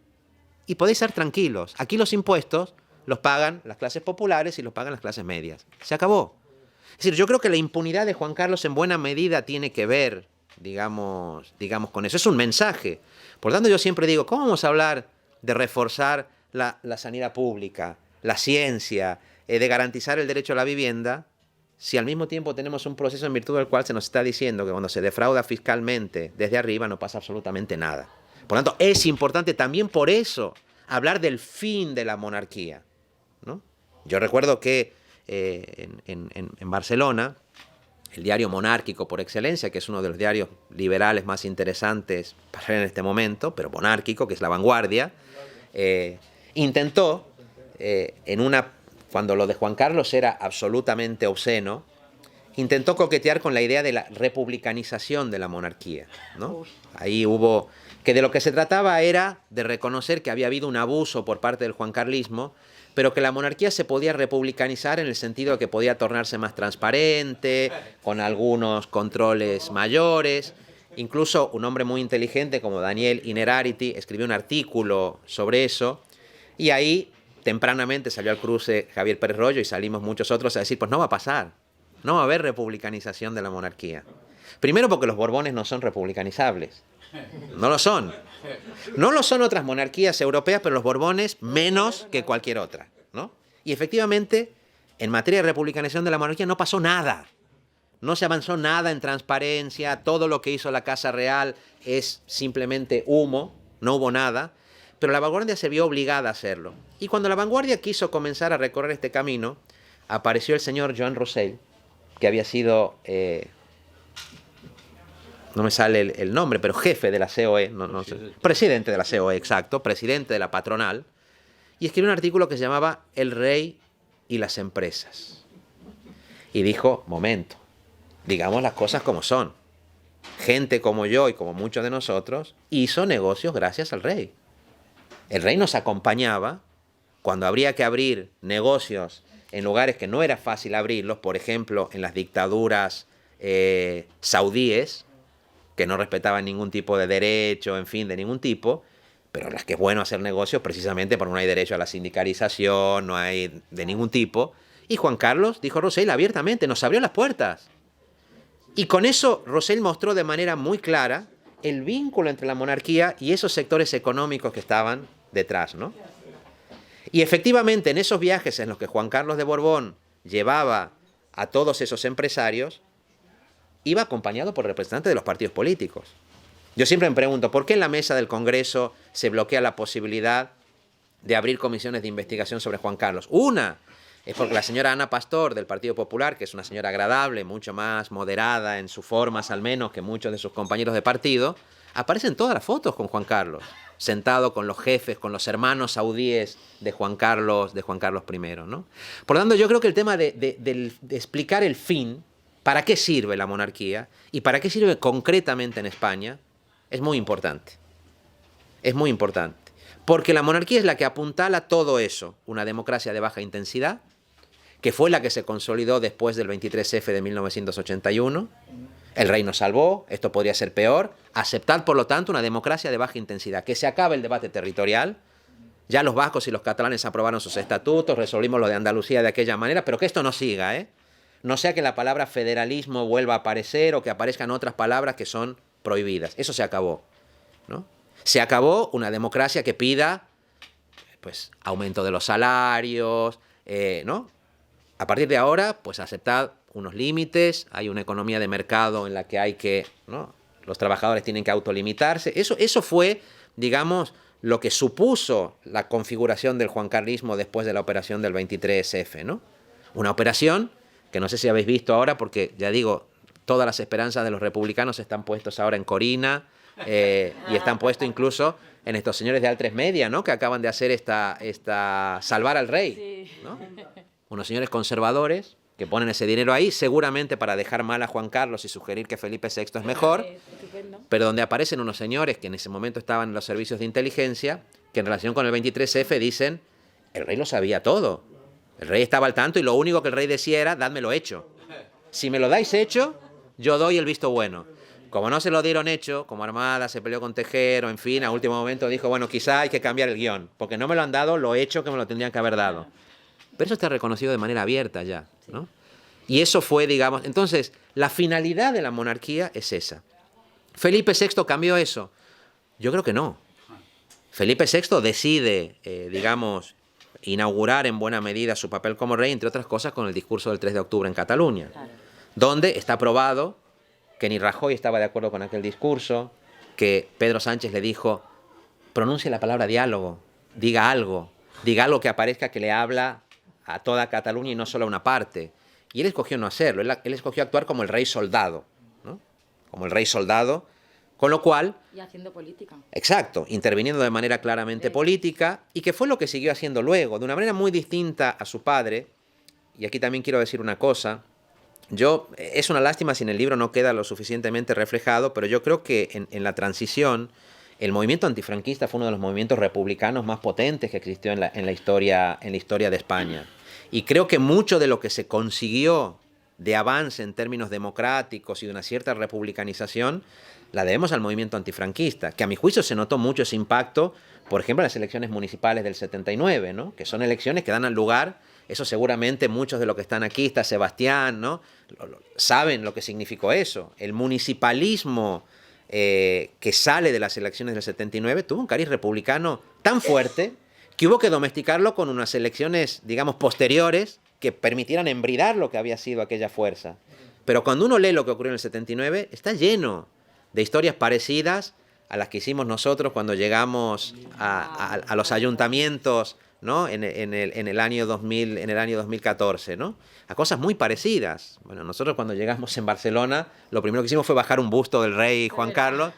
[SPEAKER 4] y podéis ser tranquilos. Aquí los impuestos los pagan las clases populares y los pagan las clases medias. Se acabó. Es decir, yo creo que la impunidad de Juan Carlos en buena medida tiene que ver, digamos con eso. Es un mensaje. Por tanto, yo siempre digo, ¿cómo vamos a hablar de reforzar la sanidad pública, la ciencia, de garantizar el derecho a la vivienda, si al mismo tiempo tenemos un proceso en virtud del cual se nos está diciendo que cuando se defrauda fiscalmente desde arriba no pasa absolutamente nada? Por lo tanto, es importante también por eso hablar del fin de la monarquía, ¿no? Yo recuerdo que en Barcelona, el diario monárquico por excelencia, que es uno de los diarios liberales más interesantes para leer en este momento, pero monárquico, que es La Vanguardia, intentó, cuando lo de Juan Carlos era absolutamente obsceno, intentó coquetear con la idea de la republicanización de la monarquía, ¿no? Ahí hubo, que de lo que se trataba era de reconocer que había habido un abuso por parte del juancarlismo, pero que la monarquía se podía republicanizar en el sentido de que podía tornarse más transparente, con algunos controles mayores. Incluso un hombre muy inteligente como Daniel Innerarity escribió un artículo sobre eso, y ahí tempranamente salió al cruce Javier Pérez Royo y salimos muchos otros a decir, pues no va a pasar, no va a haber republicanización de la monarquía. Primero porque los Borbones no son republicanizables, no lo son. No lo son otras monarquías europeas, pero los Borbones menos que cualquier otra, ¿no? Y efectivamente, en materia de republicanización de la monarquía no pasó nada. No se avanzó nada en transparencia, todo lo que hizo la Casa Real es simplemente humo, no hubo nada, pero la Vanguardia se vio obligada a hacerlo. Y cuando la Vanguardia quiso comenzar a recorrer este camino, apareció el señor Joan Roussel, que había sido... no me sale el nombre, pero jefe de la COE, presidente de la COE, exacto, presidente de la patronal, y escribió un artículo que se llamaba El rey y las empresas. Y dijo, momento, digamos las cosas como son. Gente como yo y como muchos de nosotros hizo negocios gracias al rey. El rey nos acompañaba cuando habría que abrir negocios en lugares que no era fácil abrirlos, por ejemplo, en las dictaduras saudíes, que no respetaban ningún tipo de derecho, en fin, de ningún tipo, pero en las que es bueno hacer negocios precisamente porque no hay derecho a la sindicalización, no hay de ningún tipo. Y Juan Carlos, dijo Roussel abiertamente, nos abrió las puertas. Y con eso Roussel mostró de manera muy clara el vínculo entre la monarquía y esos sectores económicos que estaban detrás, ¿no? Y efectivamente en esos viajes en los que Juan Carlos de Borbón llevaba a todos esos empresarios, iba acompañado por representantes de los partidos políticos. Yo siempre me pregunto, ¿por qué en la mesa del Congreso se bloquea la posibilidad de abrir comisiones de investigación sobre Juan Carlos? Una es porque la señora Ana Pastor del Partido Popular, que es una señora agradable, mucho más moderada en sus formas al menos que muchos de sus compañeros de partido, aparece en todas las fotos con Juan Carlos, sentado con los jefes, con los hermanos saudíes de Juan Carlos I, ¿no? Por lo tanto, yo creo que el tema de explicar el fin, ¿para qué sirve la monarquía? Y para qué sirve concretamente en España, es muy importante. Es muy importante. Porque la monarquía es la que apuntala todo eso. Una democracia de baja intensidad, que fue la que se consolidó después del 23F de 1981. El rey nos salvó, esto podría ser peor. Aceptar, por lo tanto, una democracia de baja intensidad. Que se acabe el debate territorial. Ya los vascos y los catalanes aprobaron sus estatutos, resolvimos lo de Andalucía de aquella manera, pero que esto no siga, ¿eh? No sea que la palabra federalismo vuelva a aparecer o que aparezcan otras palabras que son prohibidas. Eso se acabó, ¿no? Se acabó una democracia que pida, pues, aumento de los salarios, ¿no? A partir de ahora, pues, aceptar unos límites. Hay una economía de mercado en la que hay que, ¿no? Los trabajadores tienen que autolimitarse. Eso fue, digamos, lo que supuso la configuración del juancarlismo después de la operación del 23F, ¿no? Una operación que no sé si habéis visto ahora, porque ya digo, todas las esperanzas de los republicanos están puestos ahora en Corina, y están puestos incluso en estos señores de Altres Media, ¿no? Que acaban de hacer esta salvar al rey, ¿no? Unos señores conservadores que ponen ese dinero ahí, seguramente para dejar mal a Juan Carlos y sugerir que Felipe VI es mejor, pero donde aparecen unos señores que en ese momento estaban en los servicios de inteligencia, que en relación con el 23F dicen, el rey lo sabía todo. El rey estaba al tanto y lo único que el rey decía era, dádmelo hecho. Si me lo dais hecho, yo doy el visto bueno. Como no se lo dieron hecho, como Armada se peleó con Tejero, en fin, a último momento dijo, bueno, quizá hay que cambiar el guión, porque no me lo han dado lo hecho que me lo tendrían que haber dado. Pero eso está reconocido de manera abierta ya, ¿no? Y eso fue, digamos, entonces, la finalidad de la monarquía es esa. ¿Felipe VI cambió eso? Yo creo que no. Felipe VI decide, digamos, inaugurar en buena medida su papel como rey, entre otras cosas, con el discurso del 3 de octubre en Cataluña, donde está probado que ni Rajoy estaba de acuerdo con aquel discurso, que Pedro Sánchez le dijo, pronuncie la palabra diálogo, diga algo que aparezca que le habla a toda Cataluña y no solo a una parte. Y él escogió no hacerlo, él escogió actuar como el rey soldado, ¿no? Como el rey soldado, con lo cual...
[SPEAKER 3] Y haciendo política.
[SPEAKER 4] Exacto, interviniendo de manera claramente política, y que fue lo que siguió haciendo luego, de una manera muy distinta a su padre. Y aquí también quiero decir una cosa. Es una lástima si en el libro no queda lo suficientemente reflejado, pero yo creo que en la transición el movimiento antifranquista fue uno de los movimientos republicanos más potentes que existió en la historia de España. Y creo que mucho de lo que se consiguió de avance en términos democráticos y de una cierta republicanización la debemos al movimiento antifranquista, que a mi juicio se notó mucho ese impacto, por ejemplo, en las elecciones municipales del 79, ¿no? Que son elecciones que dan al lugar, eso seguramente muchos de los que están aquí, está Sebastián, ¿no? Saben lo que significó eso. El municipalismo que sale de las elecciones del 79 tuvo un cariz republicano tan fuerte que hubo que domesticarlo con unas elecciones, digamos, posteriores que permitieran embridar lo que había sido aquella fuerza. Pero cuando uno lee lo que ocurrió en el 79, está lleno de historias parecidas a las que hicimos nosotros cuando llegamos a los ayuntamientos, ¿no? en el año 2014, ¿no? A cosas muy parecidas. Bueno, nosotros cuando llegamos en Barcelona, lo primero que hicimos fue bajar un busto del rey Juan Carlos,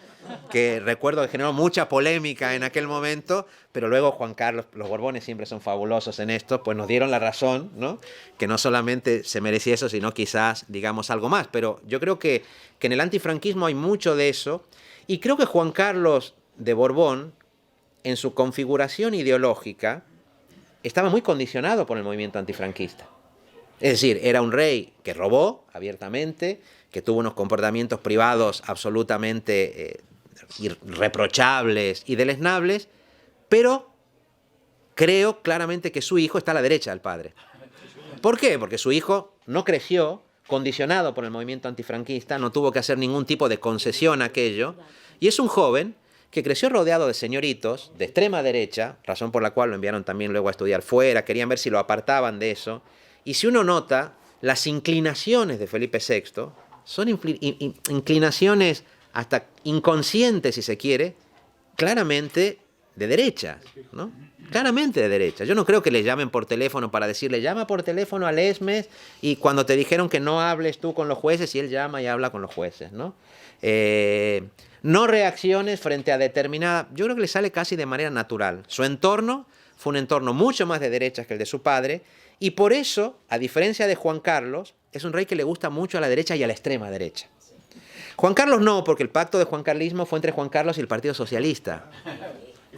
[SPEAKER 4] que recuerdo que generó mucha polémica en aquel momento, pero luego Juan Carlos, los Borbones siempre son fabulosos en esto, pues nos dieron la razón, ¿no? Que no solamente se merecía eso, sino quizás, digamos, algo más. Pero yo creo que en el antifranquismo hay mucho de eso, y creo que Juan Carlos de Borbón, en su configuración ideológica, estaba muy condicionado por el movimiento antifranquista. Es decir, era un rey que robó abiertamente, que tuvo unos comportamientos privados absolutamente irreprochables y deleznables, pero creo claramente que su hijo está a la derecha del padre. ¿Por qué? Porque su hijo no creció condicionado por el movimiento antifranquista, no tuvo que hacer ningún tipo de concesión a aquello, y es un joven que creció rodeado de señoritos de extrema derecha, razón por la cual lo enviaron también luego a estudiar fuera, querían ver si lo apartaban de eso, y si uno nota, las inclinaciones de Felipe VI son inclinaciones hasta inconscientes, si se quiere, claramente de derecha, ¿no? Claramente de derecha. Yo no creo que le llamen por teléfono para decirle, llama por teléfono al ESMES, y cuando te dijeron que no hables tú con los jueces, y él llama y habla con los jueces, ¿no? No reacciones frente a determinada... Yo creo que le sale casi de manera natural. Su entorno fue un entorno mucho más de derechas que el de su padre, y por eso, a diferencia de Juan Carlos, es un rey que le gusta mucho a la derecha y a la extrema derecha. Juan Carlos no, porque el pacto de juancarlismo fue entre Juan Carlos y el Partido Socialista.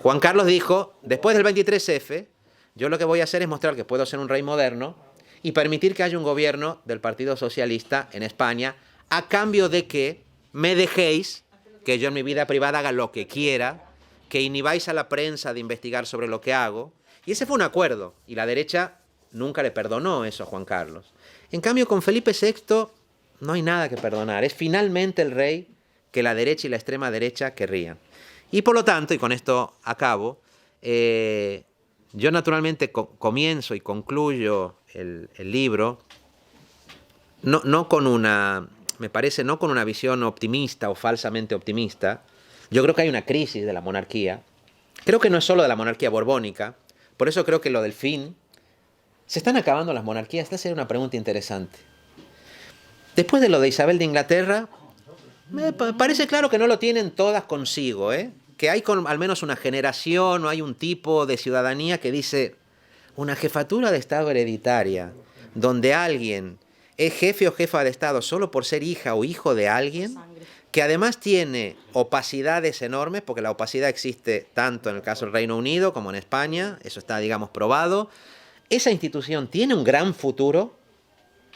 [SPEAKER 4] Juan Carlos dijo, después del 23F, yo lo que voy a hacer es mostrar que puedo ser un rey moderno y permitir que haya un gobierno del Partido Socialista en España, a cambio de que me dejéis que yo en mi vida privada haga lo que quiera, que inhibáis a la prensa de investigar sobre lo que hago. Y ese fue un acuerdo, y la derecha nunca le perdonó eso a Juan Carlos. En cambio, con Felipe VI no hay nada que perdonar. Es finalmente el rey que la derecha y la extrema derecha querrían. Y por lo tanto, y con esto acabo, yo naturalmente comienzo y concluyo el libro no con una visión optimista o falsamente optimista. Yo creo que hay una crisis de la monarquía. Creo que no es solo de la monarquía borbónica. Por eso creo que lo del fin... ¿Se están acabando las monarquías? Esta sería una pregunta interesante. Después de lo de Isabel de Inglaterra, me parece claro que no lo tienen todas consigo, ¿eh? Que hay al menos una generación o hay un tipo de ciudadanía que dice, una jefatura de Estado hereditaria, donde alguien es jefe o jefa de Estado solo por ser hija o hijo de alguien, que además tiene opacidades enormes, porque la opacidad existe tanto en el caso del Reino Unido como en España, eso está, digamos, probado. ¿Esa institución tiene un gran futuro?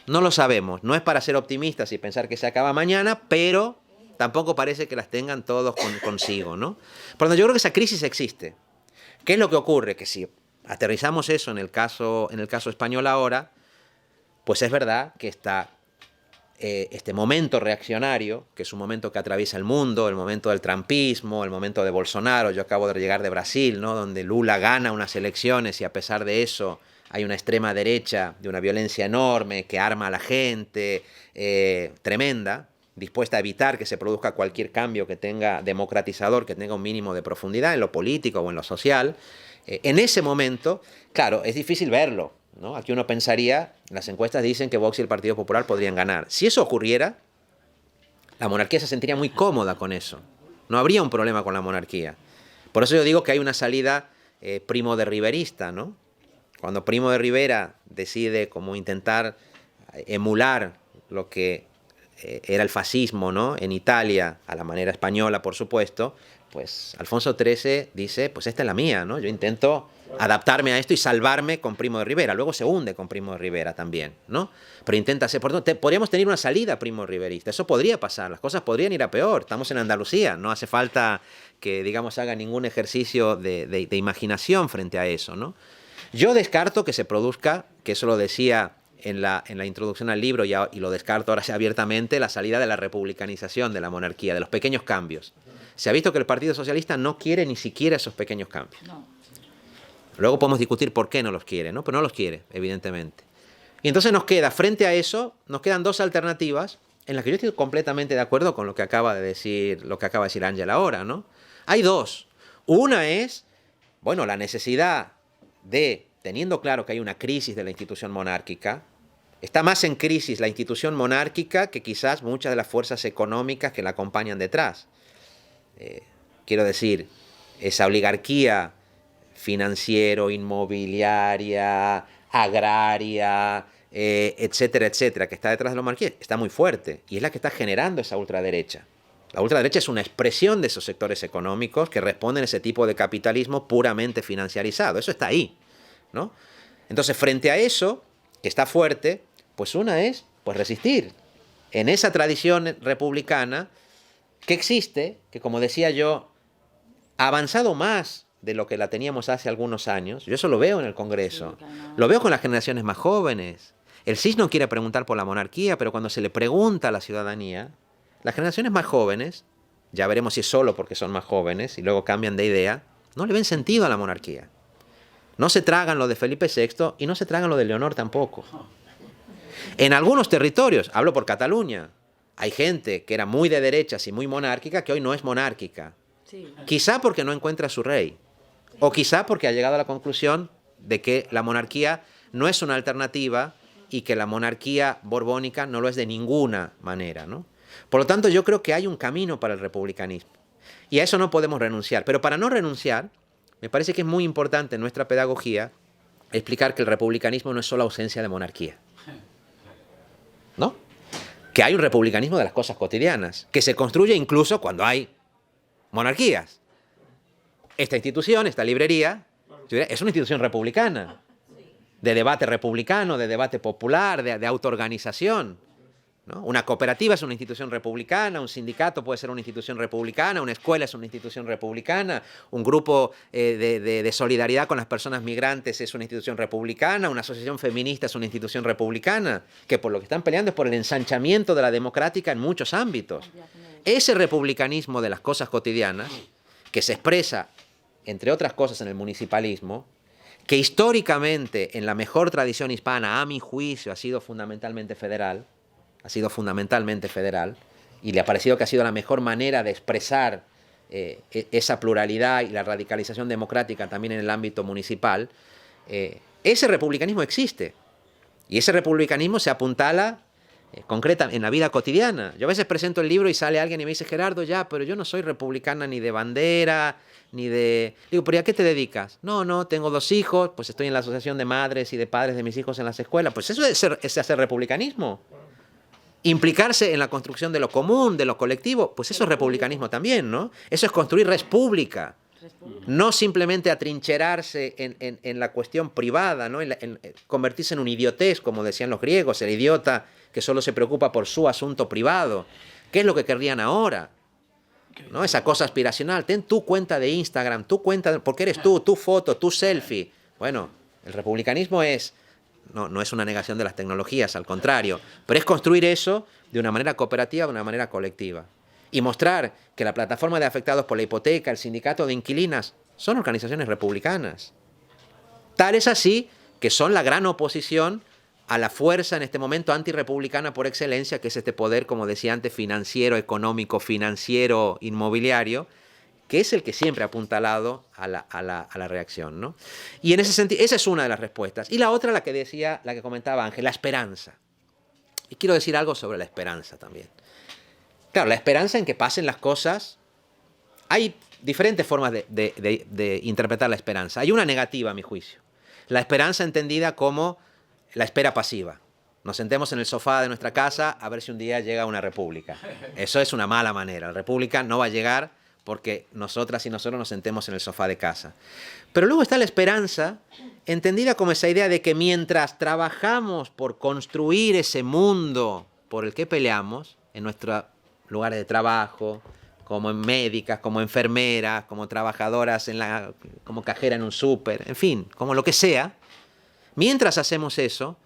[SPEAKER 4] No lo sabemos. No es para ser optimistas y pensar que se acaba mañana, pero tampoco parece que las tengan todos consigo, ¿no? Por lo tanto, yo creo que esa crisis existe. ¿Qué es lo que ocurre? Que si aterrizamos eso en el caso español ahora, pues es verdad que está este momento reaccionario, que es un momento que atraviesa el mundo, el momento del trumpismo, el momento de Bolsonaro. Yo acabo de llegar de Brasil, ¿no?, donde Lula gana unas elecciones y a pesar de eso hay una extrema derecha de una violencia enorme que arma a la gente, tremenda, dispuesta a evitar que se produzca cualquier cambio que tenga democratizador, que tenga un mínimo de profundidad en lo político o en lo social. En ese momento, claro, es difícil verlo, ¿no? Aquí uno pensaría, las encuestas dicen que Vox y el Partido Popular podrían ganar. Si eso ocurriera, la monarquía se sentiría muy cómoda con eso. No habría un problema con la monarquía. Por eso yo digo que hay una salida Primo de Riverista, ¿no? Cuando Primo de Rivera decide como intentar emular lo que era el fascismo, ¿no?, en Italia, a la manera española, por supuesto, pues Alfonso XIII dice, pues esta es la mía, ¿no? Yo intento adaptarme a esto y salvarme con Primo de Rivera. Luego se hunde con Primo de Rivera también, ¿no? Pero intenta hacer... Por tanto, podríamos tener una salida Primo Riverista. Eso podría pasar. Las cosas podrían ir a peor. Estamos en Andalucía. No hace falta que, digamos, haga ningún ejercicio de imaginación frente a eso, ¿no? Yo descarto que se produzca, que eso lo decía en la introducción al libro y lo descarto ahora abiertamente, la salida de la republicanización de la monarquía, de los pequeños cambios. Se ha visto que el Partido Socialista no quiere ni siquiera esos pequeños cambios.
[SPEAKER 3] No.
[SPEAKER 4] Luego podemos discutir por qué no los quiere, ¿no? Pero no los quiere, evidentemente. Y entonces nos queda, frente a eso, nos quedan dos alternativas en las que yo estoy completamente de acuerdo con lo que acaba de decir Ángela ahora, ¿no? Hay dos. Una es, bueno, la necesidad de, teniendo claro que hay una crisis de la institución monárquica, está más en crisis la institución monárquica que quizás muchas de las fuerzas económicas que la acompañan detrás. Quiero decir, esa oligarquía financiero, inmobiliaria, agraria, etcétera, etcétera, que está detrás de la monarquía, está muy fuerte y es la que está generando esa ultraderecha. La ultraderecha es una expresión de esos sectores económicos que responden a ese tipo de capitalismo puramente financiarizado. Eso está ahí, ¿no? Entonces, frente a eso, que está fuerte, pues una es pues resistir en esa tradición republicana que existe, que como decía yo, ha avanzado más de lo que la teníamos hace algunos años. Yo eso lo veo en el Congreso. Lo veo con las generaciones más jóvenes. El CIS no quiere preguntar por la monarquía, pero cuando se le pregunta a la ciudadanía, las generaciones más jóvenes, ya veremos si es solo porque son más jóvenes y luego cambian de idea, no le ven sentido a la monarquía. No se tragan lo de Felipe VI y no se tragan lo de Leonor tampoco. En algunos territorios, hablo por Cataluña, hay gente que era muy de derechas y muy monárquica que hoy no es monárquica.
[SPEAKER 3] Sí.
[SPEAKER 4] Quizá porque no encuentra a su rey. O quizá porque ha llegado a la conclusión de que la monarquía no es una alternativa y que la monarquía borbónica no lo es de ninguna manera, ¿no? Por lo tanto, yo creo que hay un camino para el republicanismo. Y a eso no podemos renunciar. Pero para no renunciar, me parece que es muy importante en nuestra pedagogía explicar que el republicanismo no es solo ausencia de monarquía, ¿no? Que hay un republicanismo de las cosas cotidianas, que se construye incluso cuando hay monarquías. Esta institución, esta librería, es una institución republicana, de debate republicano, de debate popular, de autoorganización, ¿no? Una cooperativa es una institución republicana, un sindicato puede ser una institución republicana, una escuela es una institución republicana, un grupo de solidaridad con las personas migrantes es una institución republicana, una asociación feminista es una institución republicana, que por lo que están peleando es por el ensanchamiento de la democrática en muchos ámbitos. Ese republicanismo de las cosas cotidianas, que se expresa, entre otras cosas, en el municipalismo, que históricamente, en la mejor tradición hispana, a mi juicio, ha sido fundamentalmente federal, y le ha parecido que ha sido la mejor manera de expresar esa pluralidad y la radicalización democrática también en el ámbito municipal. Ese republicanismo existe, y ese republicanismo se apuntala concreta en la vida cotidiana. Yo a veces presento el libro y sale alguien y me dice, Gerardo, ya, pero yo no soy republicana ni de bandera, ni de... Digo, ¿pero a qué te dedicas? No, tengo 2 hijos, pues estoy en la asociación de madres y de padres de mis hijos en las escuelas. Pues eso es hacer republicanismo. Implicarse en la construcción de lo común, de lo colectivo, pues eso es republicanismo también, ¿no? Eso es construir res pública. No simplemente atrincherarse en la cuestión privada, ¿no? En convertirse en un idiotez, como decían los griegos, el idiota que solo se preocupa por su asunto privado. ¿Qué es lo que querrían ahora? ¿No? Esa cosa aspiracional. Ten tu cuenta de Instagram, tu cuenta, porque eres tú, tu foto, tu selfie. Bueno, el republicanismo es no es una negación de las tecnologías, al contrario, pero es construir eso de una manera cooperativa, de una manera colectiva. Y mostrar que la plataforma de afectados por la hipoteca, el sindicato de inquilinas, son organizaciones republicanas. Tal es así que son la gran oposición a la fuerza en este momento antirrepublicana por excelencia, que es este poder, como decía antes, financiero, económico, financiero, inmobiliario, que es el que siempre ha apuntalado a la reacción, ¿no? Y en ese sentido, esa es una de las respuestas. Y la otra, la que comentaba Ángel, la esperanza. Y quiero decir algo sobre la esperanza también. Claro, la esperanza en que pasen las cosas. Hay diferentes formas de interpretar la esperanza. Hay una negativa, a mi juicio. La esperanza entendida como la espera pasiva. Nos sentemos en el sofá de nuestra casa a ver si un día llega una república. Eso es una mala manera. La república no va a llegar porque nosotras y nosotros nos sentemos en el sofá de casa. Pero luego está la esperanza, entendida como esa idea de que mientras trabajamos por construir ese mundo por el que peleamos, en nuestros lugares de trabajo, como médicas, como enfermeras, como trabajadoras como cajera en un súper, en fin, como lo que sea, mientras hacemos eso,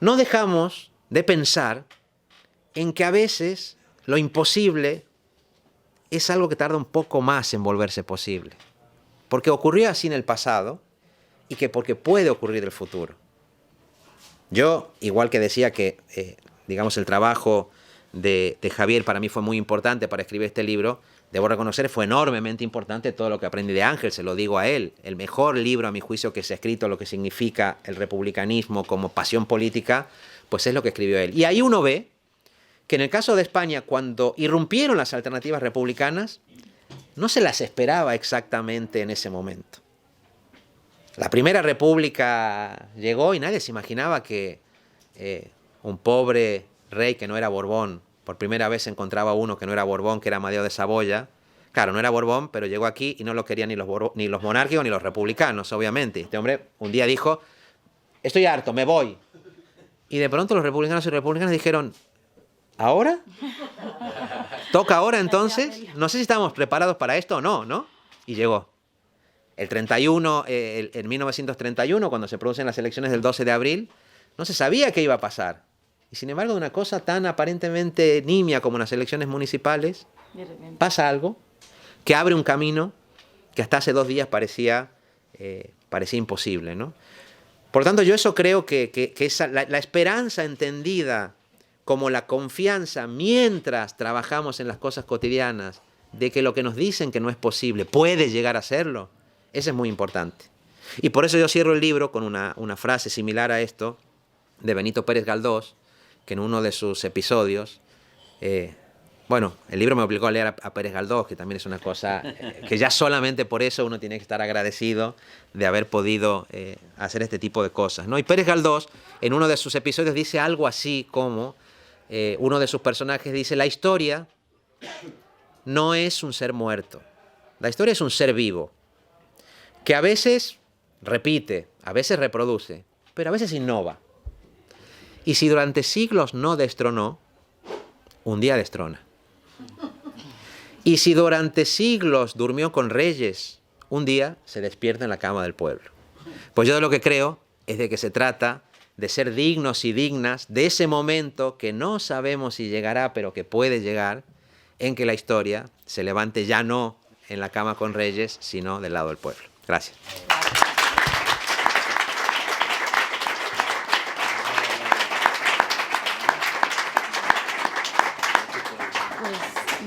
[SPEAKER 4] no dejamos de pensar en que a veces lo imposible es algo que tarda un poco más en volverse posible. Porque ocurrió así en el pasado y porque puede ocurrir en el futuro. Yo, igual que decía que, digamos, el trabajo de Javier para mí fue muy importante para escribir este libro, debo reconocer fue enormemente importante todo lo que aprendí de Ángel, se lo digo a él. El mejor libro, a mi juicio, que se ha escrito lo que significa el republicanismo como pasión política, pues es lo que escribió él. Y ahí uno ve que en el caso de España, cuando irrumpieron las alternativas republicanas, no se las esperaba exactamente en ese momento. La primera república llegó y nadie se imaginaba que un pobre rey que no era Borbón, por primera vez encontraba uno que no era Borbón, que era Amadeo de Saboya. Claro, no era Borbón, pero llegó aquí y no lo querían ni los monárquicos ni los republicanos, obviamente. Este hombre un día dijo, estoy harto, me voy. Y de pronto los republicanos y republicanas dijeron, ¿ahora? ¿Toca ahora entonces? No sé si estamos preparados para esto o no, ¿no? Y llegó. En 1931, cuando se producen las elecciones del 12 de abril, no se sabía qué iba a pasar. Y sin embargo, de una cosa tan aparentemente nimia como las elecciones municipales, pasa algo que abre un camino que hasta hace 2 días parecía imposible, ¿no? Por lo tanto, yo eso creo que la esperanza entendida como la confianza mientras trabajamos en las cosas cotidianas, de que lo que nos dicen que no es posible puede llegar a serlo, eso es muy importante. Y por eso yo cierro el libro con una frase similar a esto, de Benito Pérez Galdós, que en uno de sus episodios, bueno, el libro me obligó a leer a Pérez Galdós, que también es una cosa que ya solamente por eso uno tiene que estar agradecido de haber podido hacer este tipo de cosas, ¿no? Y Pérez Galdós, en uno de sus episodios, dice algo así como, uno de sus personajes dice, la historia no es un ser muerto, la historia es un ser vivo, que a veces repite, a veces reproduce, pero a veces innova. Y si durante siglos no destronó, un día destrona. Y si durante siglos durmió con reyes, un día se despierta en la cama del pueblo. Pues yo de lo que creo es de que se trata de ser dignos y dignas de ese momento que no sabemos si llegará, pero que puede llegar, en que la historia se levante ya no en la cama con reyes, sino del lado del pueblo. Gracias.